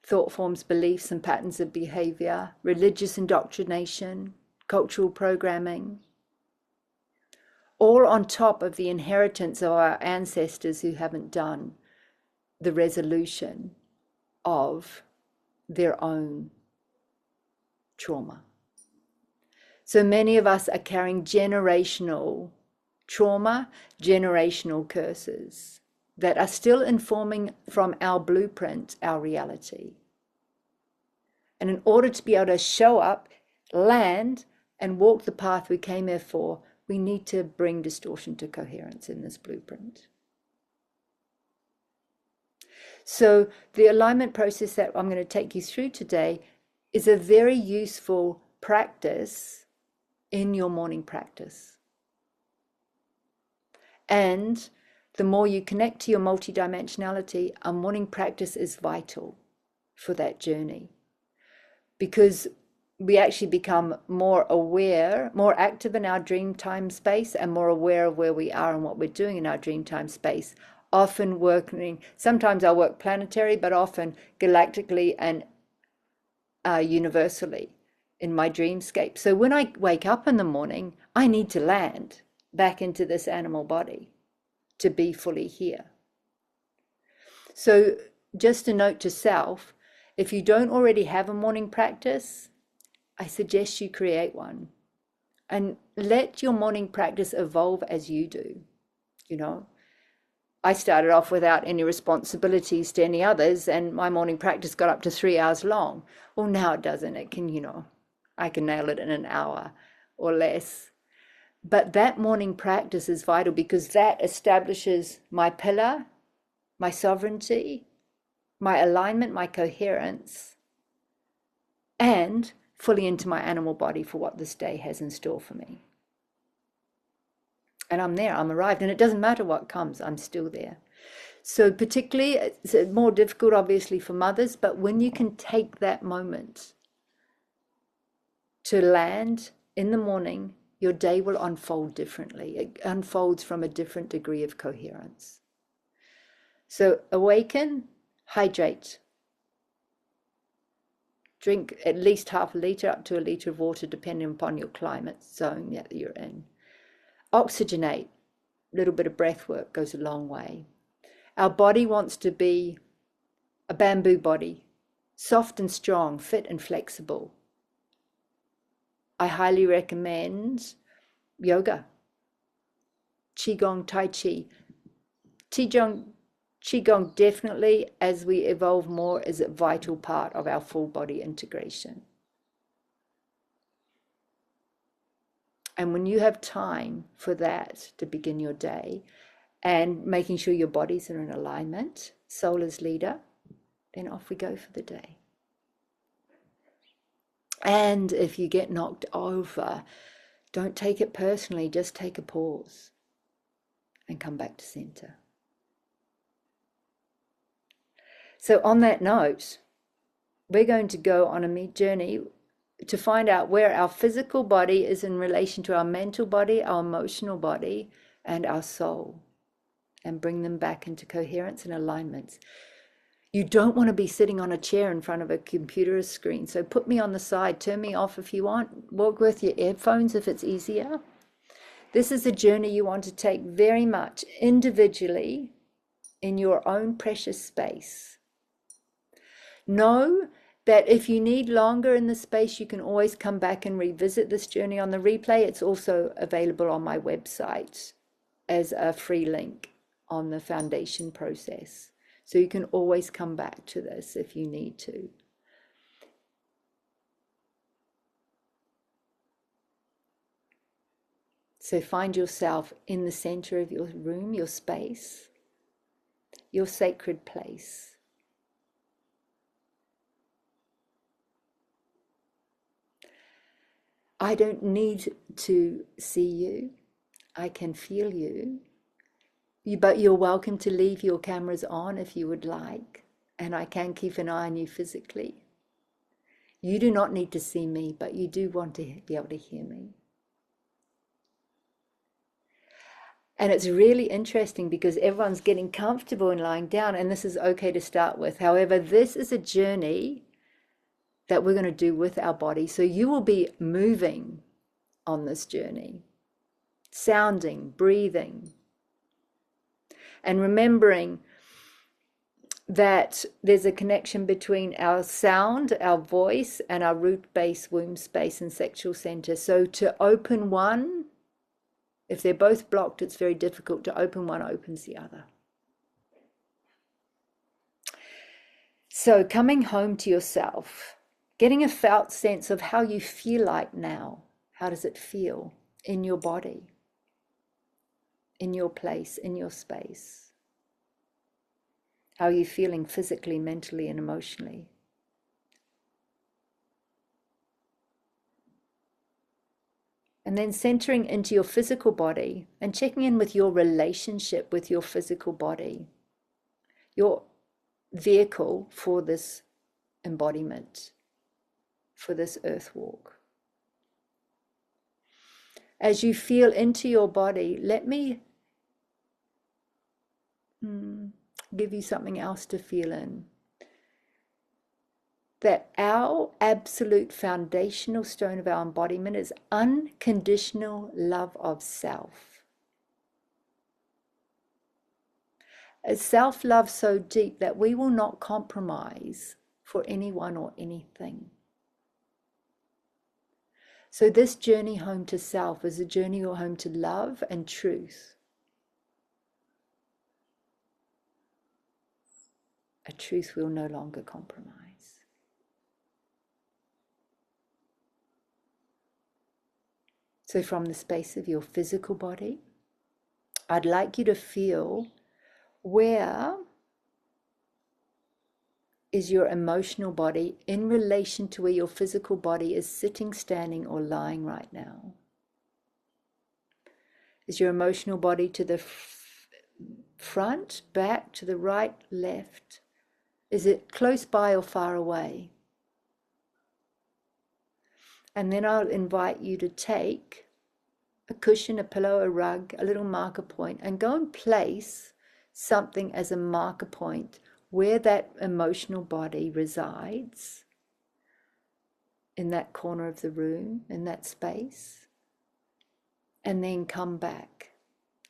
thought forms, beliefs, and patterns of behavior, religious indoctrination, cultural programming, all on top of the inheritance of our ancestors who haven't done the resolution of their own trauma. So many of us are carrying generational trauma, generational curses that are still informing from our blueprint, our reality. And in order to be able to show up, land, and walk the path we came here for, we need to bring distortion to coherence in this blueprint. So the alignment process that I'm going to take you through today is a very useful practice in your morning practice. And the more you connect to your multidimensionality, a morning practice is vital for that journey. Because we actually become more aware, more active in our dream time space, and more aware of where we are and what we're doing in our dream time space. Often working, sometimes I work planetary, but often galactically and universally in my dreamscape. So when I wake up in the morning, I need to land back into this animal body to be fully here. So just a note to self, if you don't already have a morning practice, I suggest you create one and let your morning practice evolve as you do. You know, I started off without any responsibilities to any others, and my morning practice got up to 3 hours long. Well, now it doesn't. It can, I can nail it in an hour or less. But that morning practice is vital because that establishes my pillar, my sovereignty, my alignment, my coherence, and fully into my animal body for what this day has in store for me. And I'm there, I'm arrived, and it doesn't matter what comes, I'm still there. So particularly, it's more difficult obviously for mothers, but when you can take that moment to land in the morning, your day will unfold differently. It unfolds from a different degree of coherence. So awaken, hydrate. Drink at least half a litre up to a litre of water, depending upon your climate zone that you're in. Oxygenate. A little bit of breath work goes a long way. Our body wants to be a bamboo body, soft and strong, fit and flexible. I highly recommend yoga, Qigong, Tai Chi. Qigong definitely, as we evolve more, is a vital part of our full body integration. And when you have time for that to begin your day and making sure your bodies are in alignment, soul is leader, then off we go for the day. And if you get knocked over, don't take it personally, just take a pause and come back to center. So on that note, we're going to go on a journey to find out where our physical body is in relation to our mental body, our emotional body, and our soul, and bring them back into coherence and alignment. You don't want to be sitting on a chair in front of a computer screen. So put me on the side, turn me off if you want, walk with your earphones if it's easier. This is a journey you want to take very much individually in your own precious space. Know that if you need longer in the space, you can always come back and revisit this journey on the replay. It's also available on my website as a free link on the foundation process. So you can always come back to this if you need to. So find yourself in the center of your room, your space, your sacred place. I don't need to see you. I can feel you. But you're welcome to leave your cameras on if you would like, and I can keep an eye on you physically. You do not need to see me, but you do want to be able to hear me. And it's really interesting because everyone's getting comfortable and lying down, and this is okay to start with. However, this is a journey that we're going to do with our body. So you will be moving on this journey, sounding, breathing, and remembering that there's a connection between our sound, our voice, and our root base, womb space, and sexual center. So to open one, if they're both blocked, it's very difficult. To open one opens the other. So coming home to yourself, getting a felt sense of how you feel like now. How does it feel in your body, in your place, in your space? How are you feeling physically, mentally, and emotionally? And then centering into your physical body and checking in with your relationship with your physical body, your vehicle for this embodiment. for this earth walk. As you feel into your body, let me give you something else to feel in. That our absolute foundational stone of our embodiment is unconditional love of self. A self-love so deep that we will not compromise for anyone or anything. So this journey home to self is a journey home to love and truth. A truth we'll no longer compromise. So from the space of your physical body, I'd like you to feel, where is your emotional body in relation to where your physical body is sitting, standing, or lying right now? Is your emotional body to the front, back, to the right, left? Is it close by or far away? And then I'll invite you to take a cushion, a pillow, a rug, a little marker point, and go and place something as a marker point where that emotional body resides, in that corner of the room, in that space, and then come back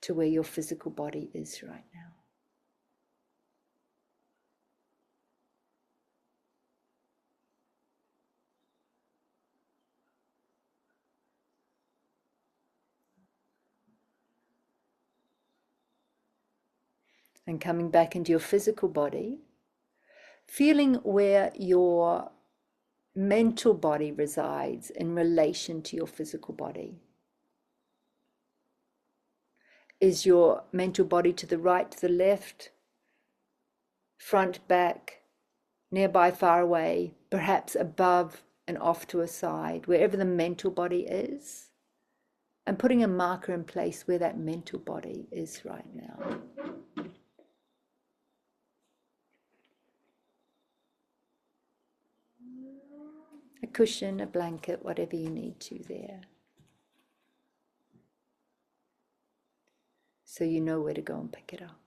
to where your physical body is right now. And coming back into your physical body, feeling where your mental body resides in relation to your physical body. Is your mental body to the right, to the left, front, back, nearby, far away, perhaps above and off to a side, wherever the mental body is, and putting a marker in place where that mental body is right now. A cushion, a blanket, whatever you need to there. So you know where to go and pick it up.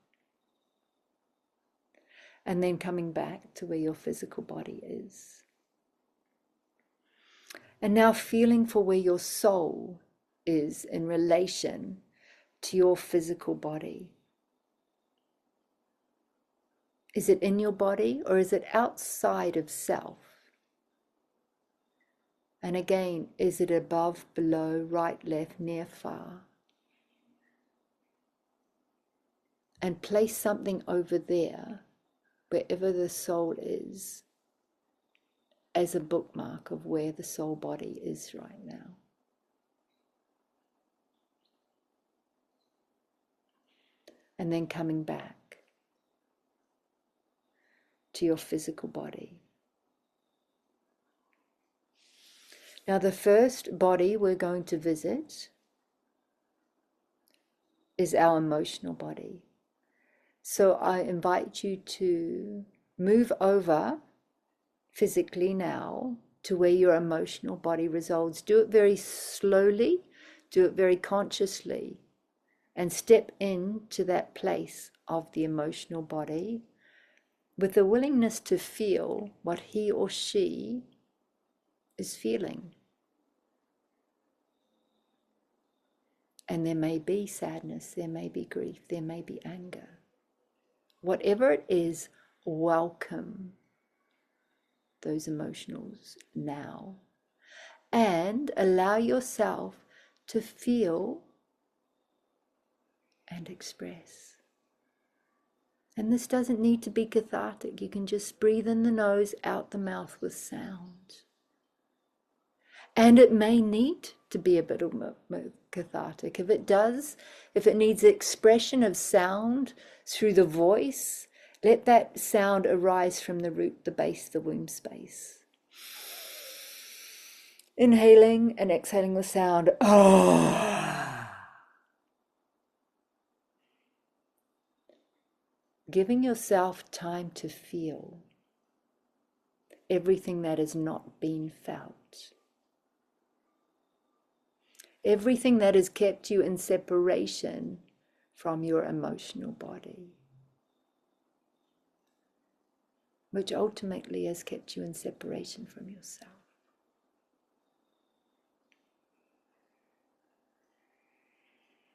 And then coming back to where your physical body is. And now feeling for where your soul is in relation to your physical body. Is it in your body or is it outside of self? And again, is it above, below, right, left, near, far? And place something over there, wherever the soul is, as a bookmark of where the soul body is right now. And then coming back to your physical body. Now, the first body we're going to visit is our emotional body. So I invite you to move over physically now to where your emotional body resides. Do it very slowly, do it very consciously, and step into that place of the emotional body with a willingness to feel what he or she is feeling. And there may be sadness, there may be grief, there may be anger. Whatever it is, welcome those emotions now. And allow yourself to feel and express. And this doesn't need to be cathartic. You can just breathe in the nose, out the mouth with sound. And it may need to be a bit of cathartic. If it does, if it needs expression of sound through the voice, let that sound arise from the root, the base, the womb space. Inhaling and exhaling the sound. Oh. Giving yourself time to feel. everything that has not been felt, everything that has kept you in separation from your emotional body, which ultimately has kept you in separation from yourself.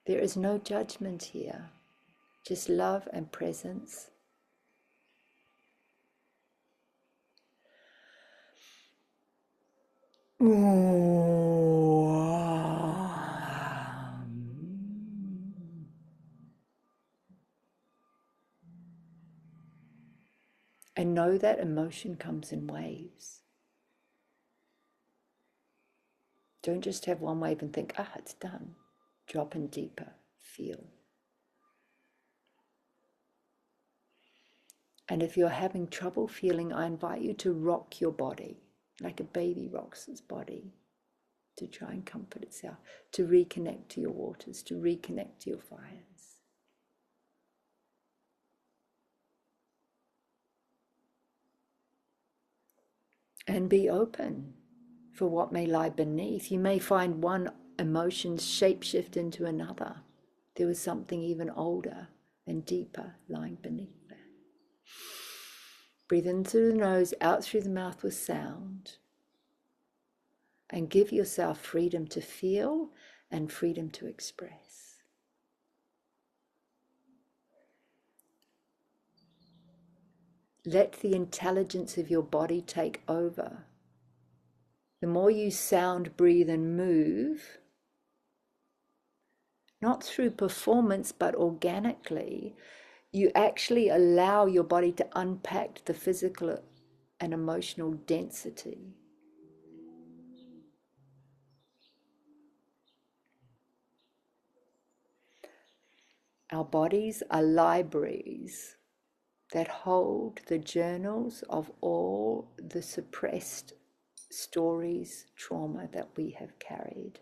There is no judgment here, just love and presence. And know that emotion comes in waves. Don't just have one wave and think, it's done. Drop in deeper, feel. And if you're having trouble feeling, I invite you to rock your body like a baby rocks its body, to try and comfort itself, to reconnect to your waters, to reconnect to your fires. And be open for what may lie beneath. You may find one emotion shapeshift into another. There was something even older and deeper lying beneath that. Breathe in through the nose, out through the mouth with sound. And give yourself freedom to feel and freedom to express. Let the intelligence of your body take over. The more you sound, breathe, and move, not through performance, but organically, you actually allow your body to unpack the physical and emotional density. Our bodies are libraries that hold the journals of all the suppressed stories, trauma that we have carried.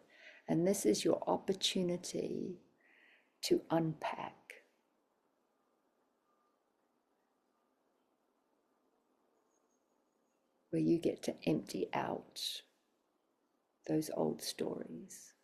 And this is your opportunity to unpack. Where you get to empty out those old stories.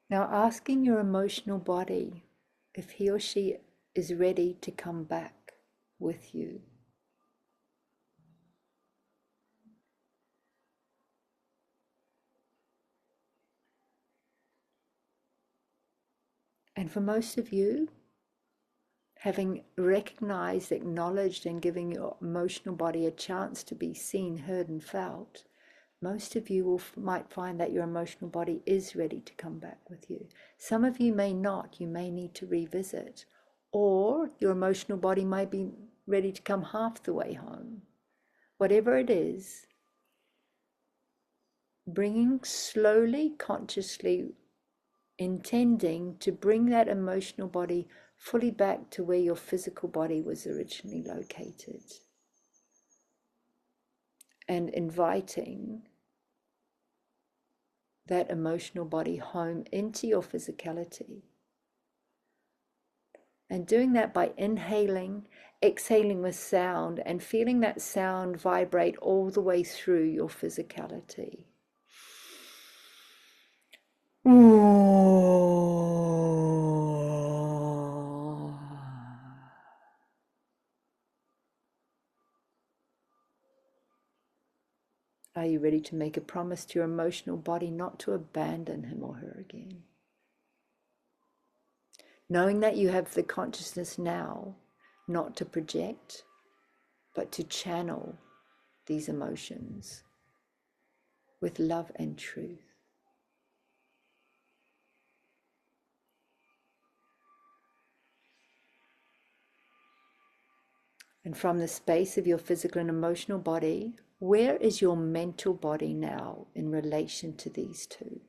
Now asking your emotional body if he or she is ready to come back with you. And for most of you, having recognized, acknowledged, and giving your emotional body a chance to be seen, heard, and felt, most of you might find that your emotional body is ready to come back with you. Some of you may not. You may need to revisit. Or your emotional body might be ready to come half the way home. Whatever it is, bringing slowly, consciously, intending to bring that emotional body fully back to where your physical body was originally located. And inviting that emotional body home into your physicality. And doing that by inhaling, exhaling with sound, and feeling that sound vibrate all the way through your physicality. Are you ready to make a promise to your emotional body not to abandon him or her again? Knowing that you have the consciousness now not to project, but to channel these emotions with love and truth. And from the space of your physical and emotional body, where is your mental body now in relation to these two?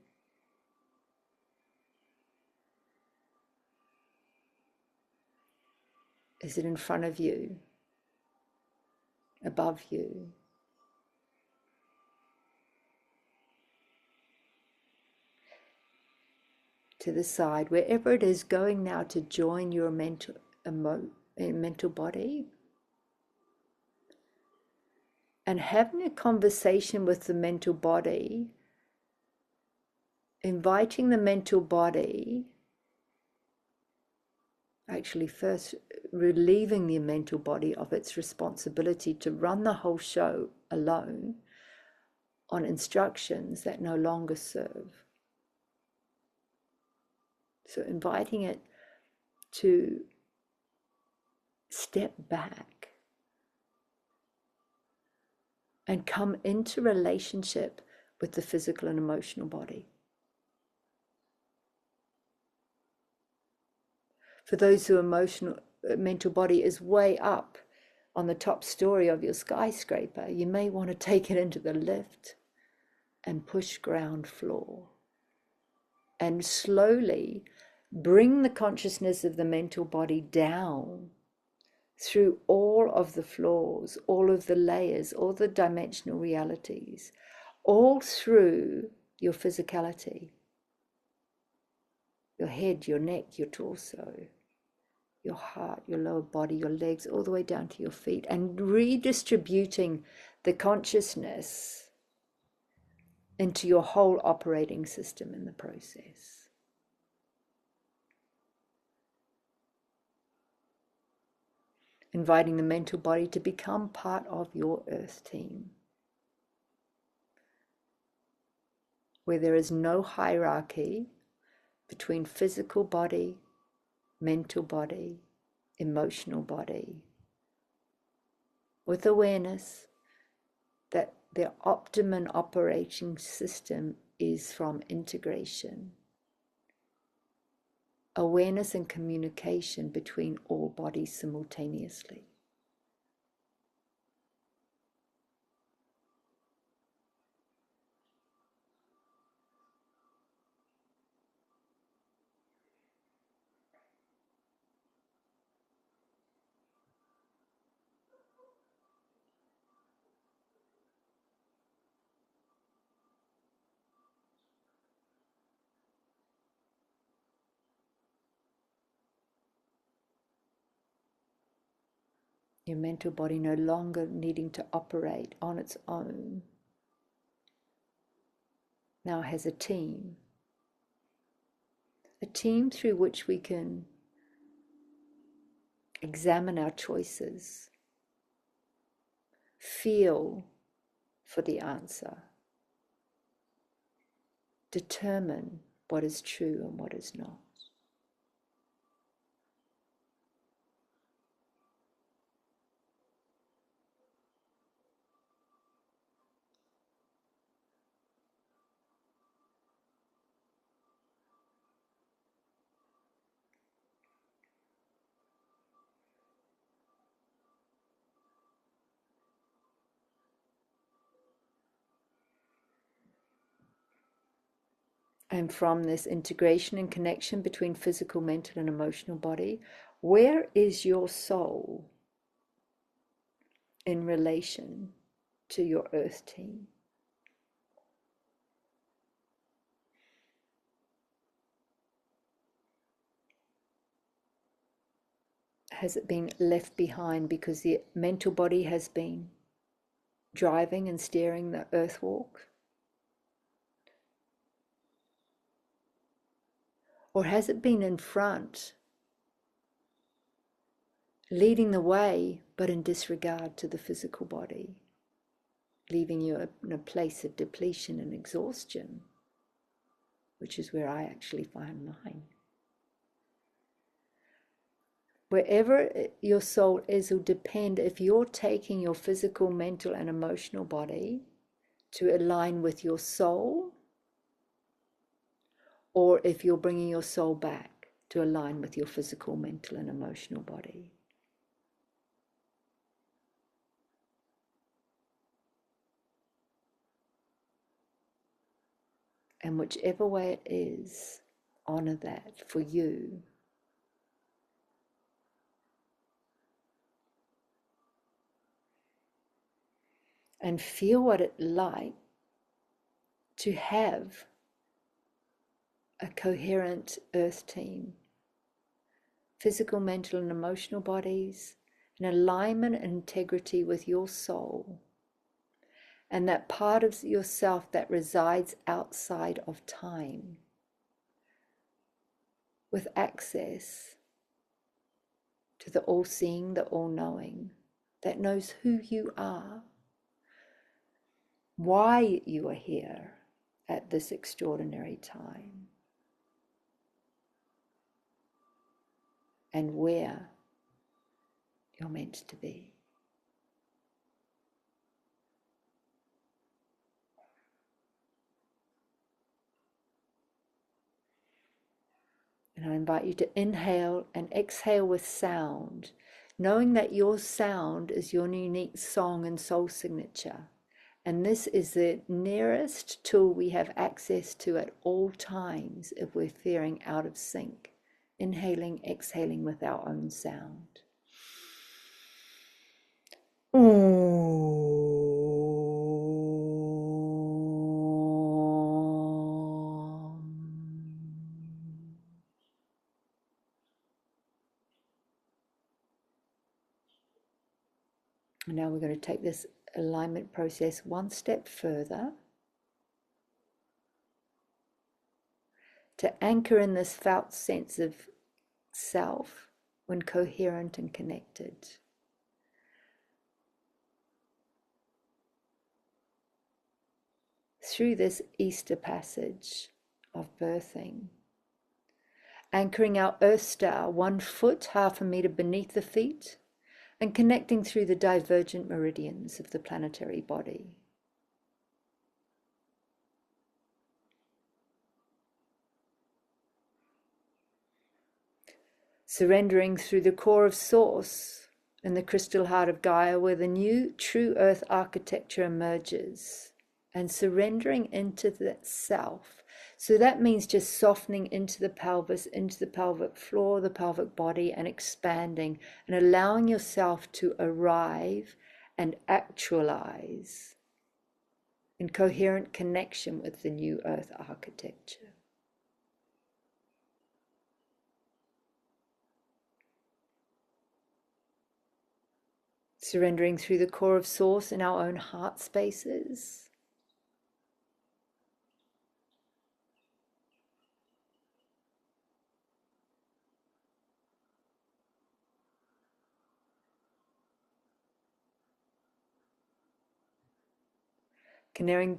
Is it in front of you? Above you? To the side? Wherever it is going now to join your mental body? And having a conversation with the mental body, inviting the mental body, actually first relieving the mental body of its responsibility to run the whole show alone on instructions that no longer serve. So inviting it to step back and come into relationship with the physical and emotional body. For those who mental body is way up on the top story of your skyscraper, you may want to take it into the lift and push ground floor and slowly bring the consciousness of the mental body down through all of the floors, all of the layers, all the dimensional realities, all through your physicality, your head, your neck, your torso, your heart, your lower body, your legs, all the way down to your feet, and redistributing the consciousness into your whole operating system in the process. Inviting the mental body to become part of your earth team, where there is no hierarchy between physical body, mental body, emotional body, with awareness that the optimum operating system is from integration, awareness and communication between all bodies simultaneously. Your mental body no longer needing to operate on its own, now has a team a team through which we can examine our choices, feel for the answer, determine what is true and what is not. And from this integration and connection between physical, mental, and emotional body, where is your soul in relation to your earth team? Has it been left behind because the mental body has been driving and steering the earth walk? Or has it been in front, leading the way, but in disregard to the physical body, leaving you in a place of depletion and exhaustion, which is where I actually find mine? Wherever your soul is will depend if you're taking your physical, mental, and emotional body to align with your soul, or if you're bringing your soul back to align with your physical, mental, and emotional body. And whichever way it is, honor that for you. And feel what it's like to have a coherent earth team, physical, mental, and emotional bodies, in alignment and integrity with your soul, and that part of yourself that resides outside of time, with access to the all-seeing, the all-knowing, that knows who you are, why you are here at this extraordinary time, and where you're meant to be. And I invite you to inhale and exhale with sound, knowing that your sound is your unique song and soul signature. And this is the nearest tool we have access to at all times if we're feeling out of sync. Inhaling, exhaling with our own sound. And now we're going to take this alignment process one step further to anchor in this felt sense of self when coherent and connected. Through this Easter passage of birthing, anchoring our earth star 1 foot, 1/2 meter beneath the feet, and connecting through the divergent meridians of the planetary body. Surrendering through the core of Source in the crystal heart of Gaia, where the new true earth architecture emerges, and surrendering into that self. So that means just softening into the pelvis, into the pelvic floor, the pelvic body, and expanding and allowing yourself to arrive and actualize in coherent connection with the new earth architecture. Surrendering through the core of Source in our own heart spaces. connecting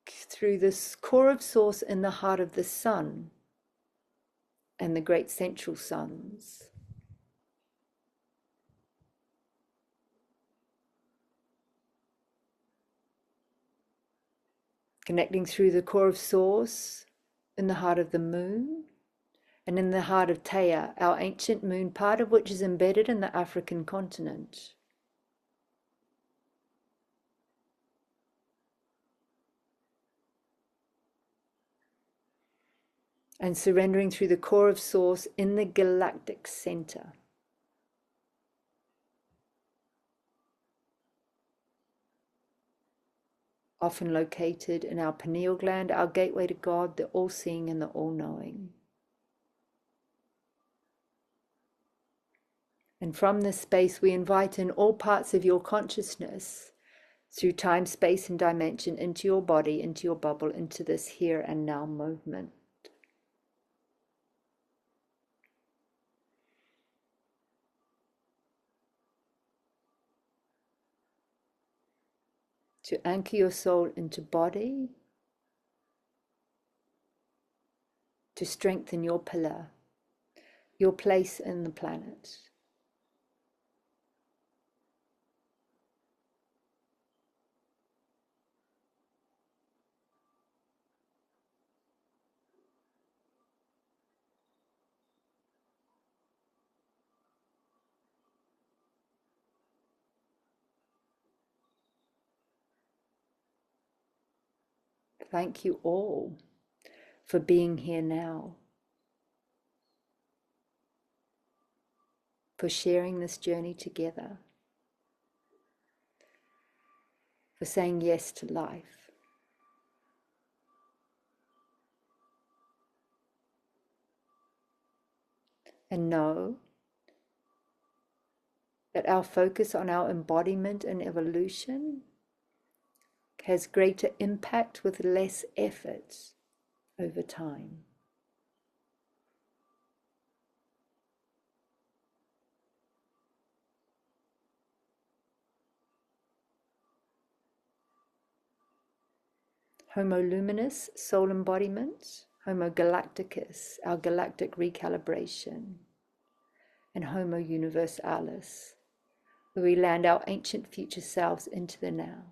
through this core of source in the heart of the sun and the great central suns. Connecting through the core of source in the heart of the moon and in the heart of Theia, our ancient moon, part of which is embedded in the African continent. And surrendering through the core of source in the galactic center. Often located in our pineal gland, our gateway to God, the all-seeing and the all-knowing. And from this space, we invite in all parts of your consciousness, through time, space, and dimension, into your body, into your bubble, into this here and now movement. To anchor your soul into body, to strengthen your pillar, your place in the planet. Thank you all for being here now, for sharing this journey together, for saying yes to life. And know that our focus on our embodiment and evolution has greater impact with less effort over time. Homo luminous, soul embodiment, Homo galacticus, our galactic recalibration, and Homo universalis, where we land our ancient future selves into the now.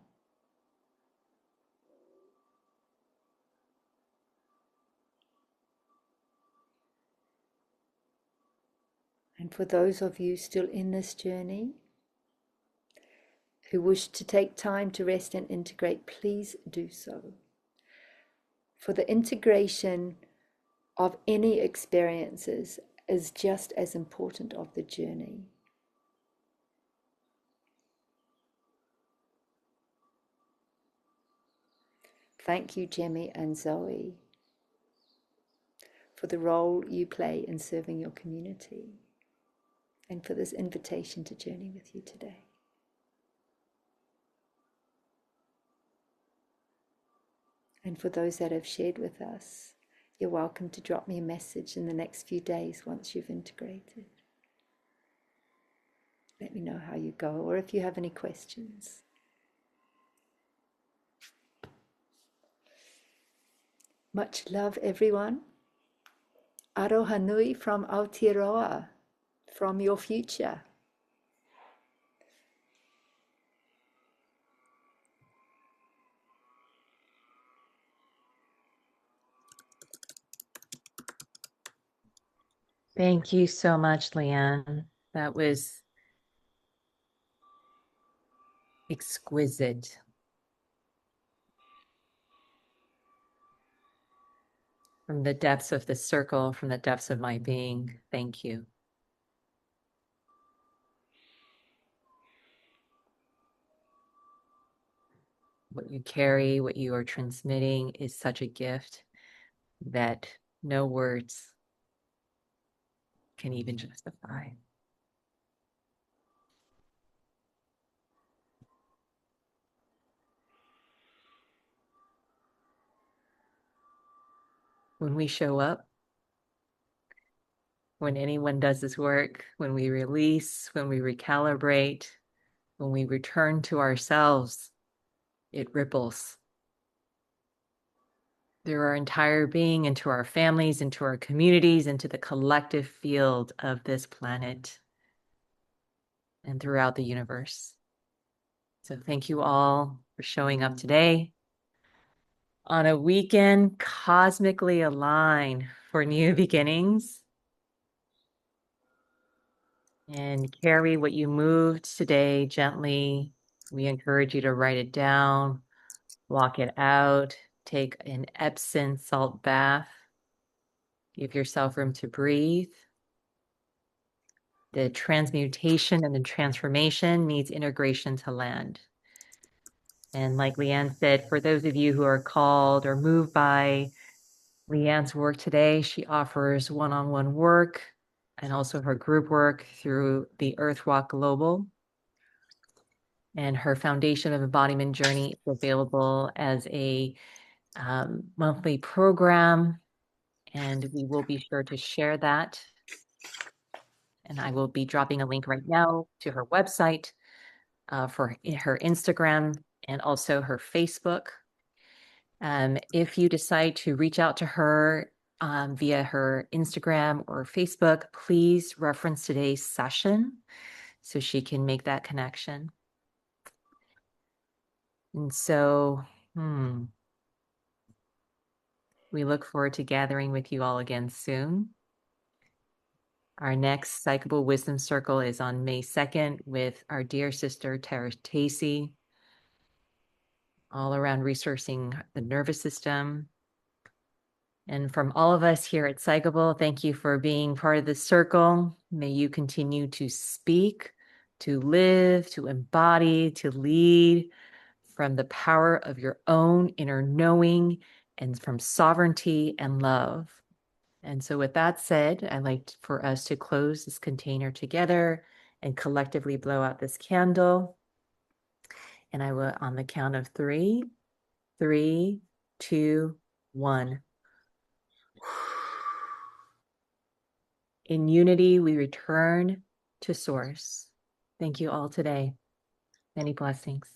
And for those of you still in this journey, who wish to take time to rest and integrate, please do so. For the integration of any experiences is just as important of the journey. Thank you, Jemmy and Zoe, for the role you play in serving your community and for this invitation to journey with you today. And for those that have shared with us, you're welcome to drop me a message in the next few days once you've integrated. Let me know how you go, or if you have any questions. Much love, everyone. Aroha nui from Aotearoa, from your future. Thank you so much, Leanne. That was exquisite. From the depths of the circle, from the depths of my being, thank you. What you carry, what you are transmitting is such a gift that no words can even justify. When we show up, when anyone does this work, when we release, when we recalibrate, when we return to ourselves, it ripples through our entire being, into our families, into our communities, into the collective field of this planet and throughout the universe. So thank you all for showing up today on a weekend cosmically aligned for new beginnings. And carry what you moved today gently. We encourage you to write it down, walk it out, take an Epsom salt bath, give yourself room to breathe. The transmutation and the transformation needs integration to land. And like Leanne said, for those of you who are called or moved by Leanne's work today, she offers one-on-one work and also her group work through the Earthwalk Global. And her Foundation of Embodiment journey is available as a monthly program. And we will be sure to share that. And I will be dropping a link right now to her website, for her Instagram, and also her Facebook. If you decide to reach out to her via her Instagram or Facebook, please reference today's session so she can make that connection. And so, we look forward to gathering with you all again soon. Our next Psychable Wisdom Circle is on May 2nd with our dear sister, Tara Tacey, all around resourcing the nervous system. And from all of us here at Psychable, thank you for being part of this circle. May you continue to speak, to live, to embody, to lead from the power of your own inner knowing and from sovereignty and love. And so with that said, I'd like for us to close this container together and collectively blow out this candle. And I will, on the count of 3, 3, 2, 1. In unity, we return to source. Thank you all today. Many blessings.